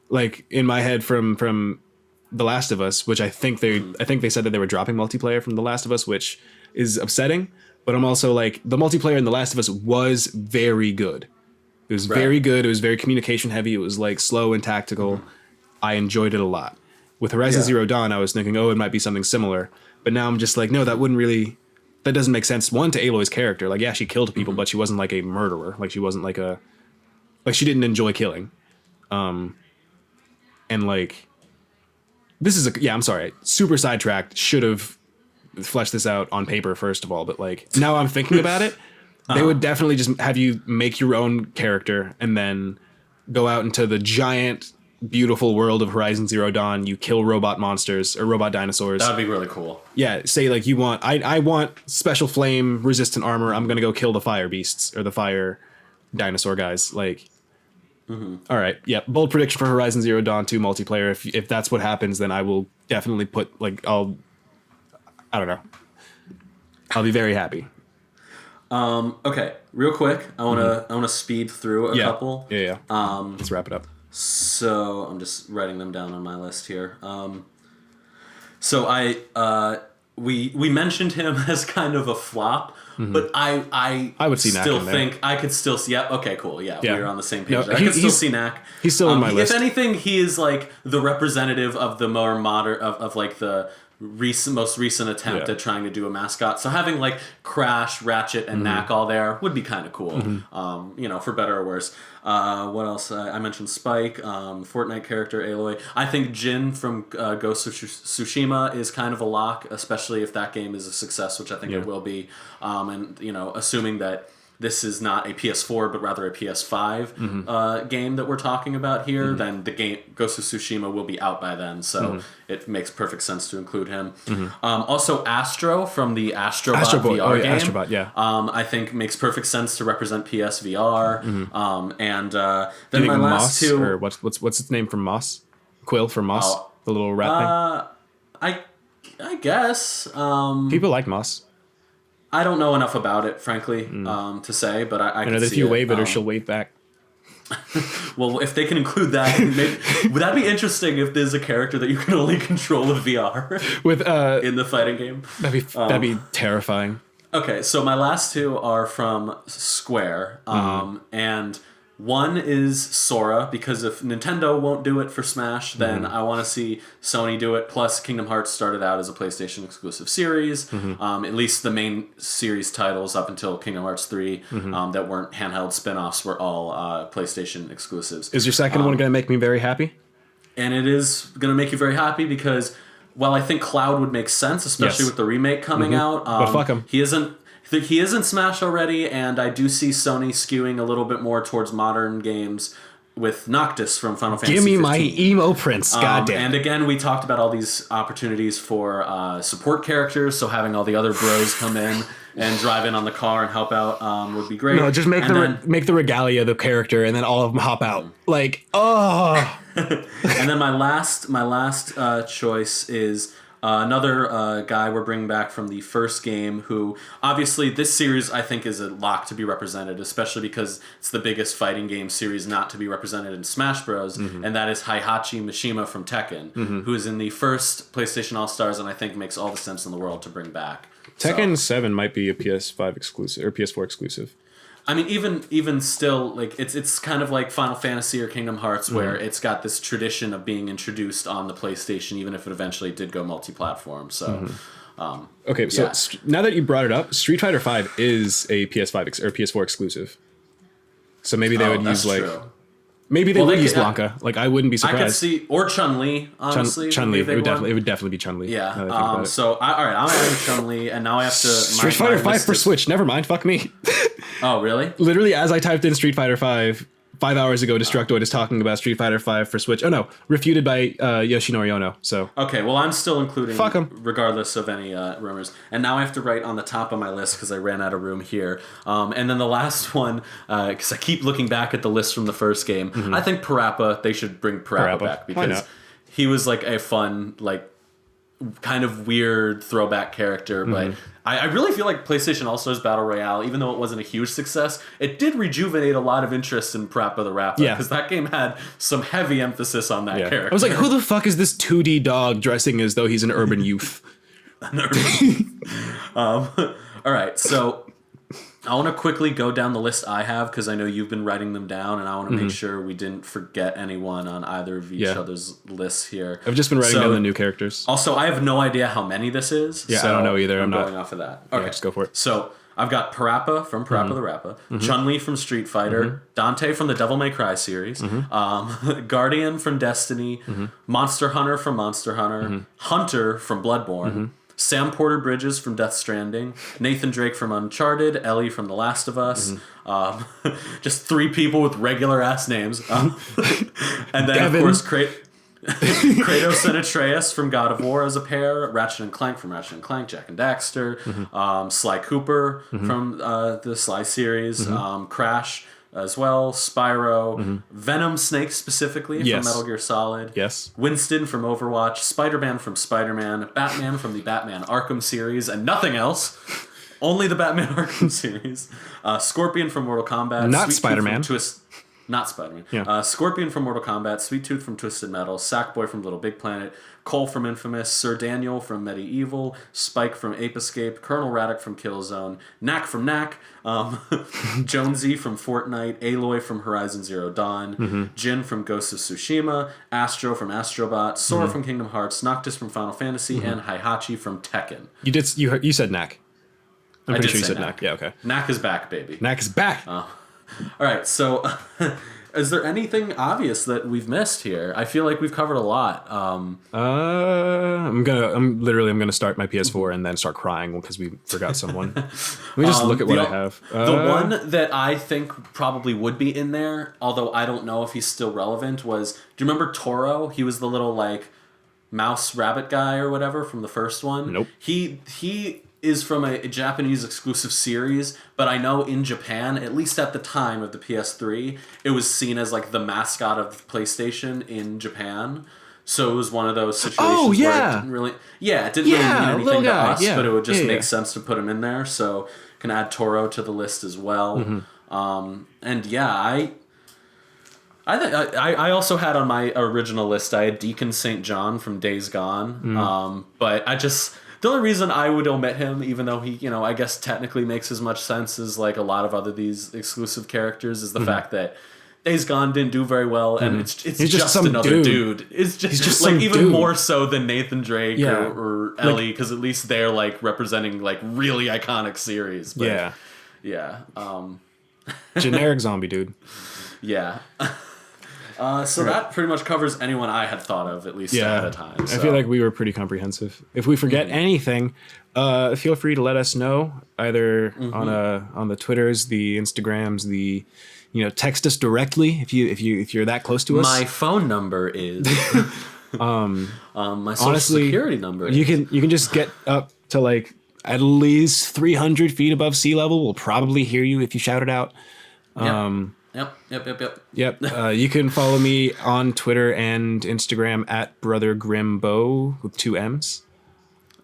like in my head from The Last of Us, which I think they said that they were dropping multiplayer from The Last of Us, which is upsetting. but I'm also like, the multiplayer in The Last of Us was very good. It was very good. It was very communication heavy. It was like slow and tactical. I enjoyed it a lot. With Horizon Zero Dawn, I was thinking, oh, it might be something similar. But now I'm just like, no, that doesn't make sense. One, to Aloy's character. Like, yeah, she killed people, but she wasn't like a murderer. Like, she wasn't like she didn't enjoy killing. And like, I'm sorry, super sidetracked. Should have fleshed this out on paper, first of all. But like, now I'm thinking about it. They would definitely just have you make your own character and then go out into the giant, beautiful world of Horizon Zero Dawn. You kill robot monsters or robot dinosaurs. That'd be really cool. Yeah, say like you want, I want special flame resistant armor. I'm gonna go kill the fire beasts or the fire dinosaur guys. Like, all right, yeah, bold prediction for Horizon Zero Dawn 2 multiplayer. If that's what happens, then I will definitely put like I don't know. I'll be very happy. Okay, real quick, I wanna speed through a couple. Yeah. Let's wrap it up. So I'm just writing them down on my list here. So we mentioned him as kind of a flop, but I would see Knack still in there. think I could still see. Yeah, okay, cool. Yeah, we're on the same page. No, I could still see Knack. He's still in my list. If anything, he is like the representative of the more modern of like the most recent attempt at trying to do a mascot. So having like Crash, Ratchet, and Knack all there would be kind of cool. For better or worse. What else? I mentioned Spike, Fortnite character Aloy. I think Jin from Ghost of Tsushima is kind of a lock, especially if that game is a success, which I think it will be. Assuming that this is not a PS4 but rather a PS5 game that we're talking about here, then the game Ghost of Tsushima will be out by then, so it makes perfect sense to include him. Also, Astro from the Astro Bot VR game. Astro Bot, yeah. I think makes perfect sense to represent PSVR. And then my last two. Or what's its name from Moss? Quill from Moss, the little rat thing. I guess. People like Moss. I don't know enough about it, frankly, to say, but I can see if you wave it or she'll wave back. Well, if they can include that, would that be interesting if there's a character that you can only control with VR with in the fighting game? That'd be terrifying. Okay, so my last two are from Square, and one is Sora, because if Nintendo won't do it for Smash, then I want to see Sony do it. Plus, Kingdom Hearts started out as a PlayStation exclusive series. At least the main series titles up until Kingdom Hearts 3 that weren't handheld spin-offs were all PlayStation exclusives. Is your second one going to make me very happy? And it is going to make you very happy because, while I think Cloud would make sense, especially with the remake coming out, but fuck him. He is in Smash already, and I do see Sony skewing a little bit more towards modern games with Noctis from Final Fantasy 15. Give me my emo prince, goddamn. And again, we talked about all these opportunities for support characters, so having all the other bros come in and drive in on the car and help out would be great. No, just make the regalia the character, and then all of them hop out. Like, oh. And then my last choice is another guy we're bringing back from the first game, who obviously this series I think is a lock to be represented, especially because it's the biggest fighting game series not to be represented in Smash Bros. And that is Heihachi Mishima from Tekken, who is in the first PlayStation All-Stars, and I think makes all the sense in the world to bring back. Tekken 7 might be a PS5 exclusive or PS4 exclusive. I mean, even still, like it's kind of like Final Fantasy or Kingdom Hearts, where it's got this tradition of being introduced on the PlayStation, even if it eventually did go multi-platform. So, okay, so now that you brought it up, Street Fighter V is a PS5 or PS4 exclusive. So maybe they would use like. True. Maybe they would use Blanca. Like, I wouldn't be surprised. I could see, or Chun-Li, honestly. Chun-Li. It would definitely be Chun-Li. Yeah. All right, I'm adding Chun-Li, and now I have to. Street Fighter V for Switch. Never mind. Fuck me. Oh, really? Literally, as I typed in Street Fighter V 5 hours ago, Destructoid is talking about Street Fighter V for Switch. Oh no, refuted by Yoshinori Ono. So okay, well I'm still including. Fuck 'em. Regardless of any rumors. And now I have to write on the top of my list because I ran out of room here. And then the last one, because I keep looking back at the list from the first game. I think Parappa. They should bring Parappa back because he was like a fun, like, kind of weird throwback character, but I really feel like PlayStation All-Stars Battle Royale, even though it wasn't a huge success, it did rejuvenate a lot of interest in Parappa the Rapper, because that game had some heavy emphasis on that character. I was like, who the fuck is this 2D dog dressing as though he's an urban youth? All right, so I want to quickly go down the list I have because I know you've been writing them down, and I want to make sure we didn't forget anyone on either of each other's lists here. I've just been writing down the new characters. Also, I have no idea how many this is. Yeah, so I don't know either. I'm going off of that. Okay, just go for it. So I've got Parappa from Parappa the Rapper, Chun-Li from Street Fighter, Dante from the Devil May Cry series, Guardian from Destiny, Monster Hunter from Monster Hunter, Hunter from Bloodborne, Sam Porter Bridges from Death Stranding, Nathan Drake from Uncharted, Ellie from The Last of Us, just 3 people with regular ass names, and then Devin. Of course Kratos and Atreus from God of War as a pair, Ratchet and Clank from Ratchet and Clank, Jak and Daxter, Sly Cooper from the Sly series, Crash as well, Spyro, Venom Snake specifically from Metal Gear Solid, Winston from Overwatch, Spider-Man from Spider-Man, Batman from the Batman Arkham series, and nothing else. Only the Batman Arkham series. Scorpion from Mortal Kombat. Not Spider-Man. Not Spider-Man. Yeah. Scorpion from Mortal Kombat, Sweet Tooth from Twisted Metal, Sackboy from Little Big Planet, Cole from Infamous, Sir Daniel from Medieval, Spike from Ape Escape, Colonel Raddock from Killzone, Knack from Knack, Jonesy from Fortnite, Aloy from Horizon Zero Dawn, Jin from Ghost of Tsushima, Astro from Astrobot, Sora from Kingdom Hearts, Noctis from Final Fantasy, and Heihachi from Tekken. You said Knack. I'm pretty sure you said Knack. Knack. Yeah, okay. Knack is back, baby. Knack is back. All right, so is there anything obvious that we've missed here? I feel like we've covered a lot. I'm gonna start my PS4 and then start crying because we forgot someone. Let me just look at what I have. The one that I think probably would be in there, although I don't know if he's still relevant, was, do you remember Toro? He was the little like mouse rabbit guy or whatever from the first one. Nope. He is from a Japanese exclusive series, but I know in Japan, at least at the time of the PS3, it was seen as like the mascot of PlayStation in Japan. So it was one of those situations where it didn't really mean anything to us, but it would just make sense to put him in there. So can add Toro to the list as well. I also had on my original list, I had Deacon St. John from Days Gone. But the only reason I would omit him, even though he, I guess technically makes as much sense as like a lot of other these exclusive characters, is the fact that Days Gone didn't do very well, and it's just another dude. It's just like even more so than Nathan Drake or Ellie, because at least they're like representing like really iconic series. But, generic zombie dude. Yeah. So that pretty much covers anyone I had thought of, at least ahead of time. So. I feel like we were pretty comprehensive. If we forget anything, feel free to let us know, either on the Twitters, the Instagrams, the text us directly if you're that close to us. My phone number is my social security number. You can just get up to like at least 300 feet above sea level. We'll probably hear you if you shout it out. Yep. You can follow me on Twitter and Instagram at BrotherGrimbo with 2 M's.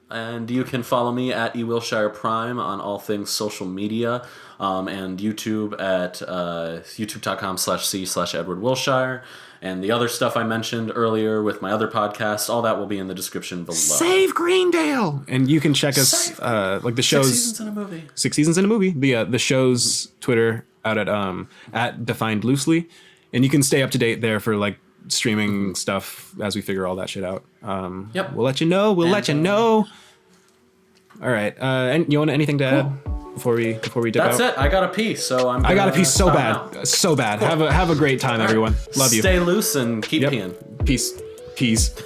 And you can follow me at eWilshire Prime on all things social media, and YouTube at youtube.com/c/Edward Wilshire. And the other stuff I mentioned earlier with my other podcast, all that will be in the description below. Save Greendale! And you can check us, like the show's... 6 seasons in a movie. 6 seasons in a movie. The show's Twitter out at Defined Loosely. And you can stay up to date there for like streaming stuff as we figure all that shit out. We'll let you know. Let you know. All right. And you want anything to add before we dip out? That's it. I got a pee, so I got a pee so bad. So bad. Cool. Have a great time, everyone. Love you. Stay loose and keep peeing. Peace.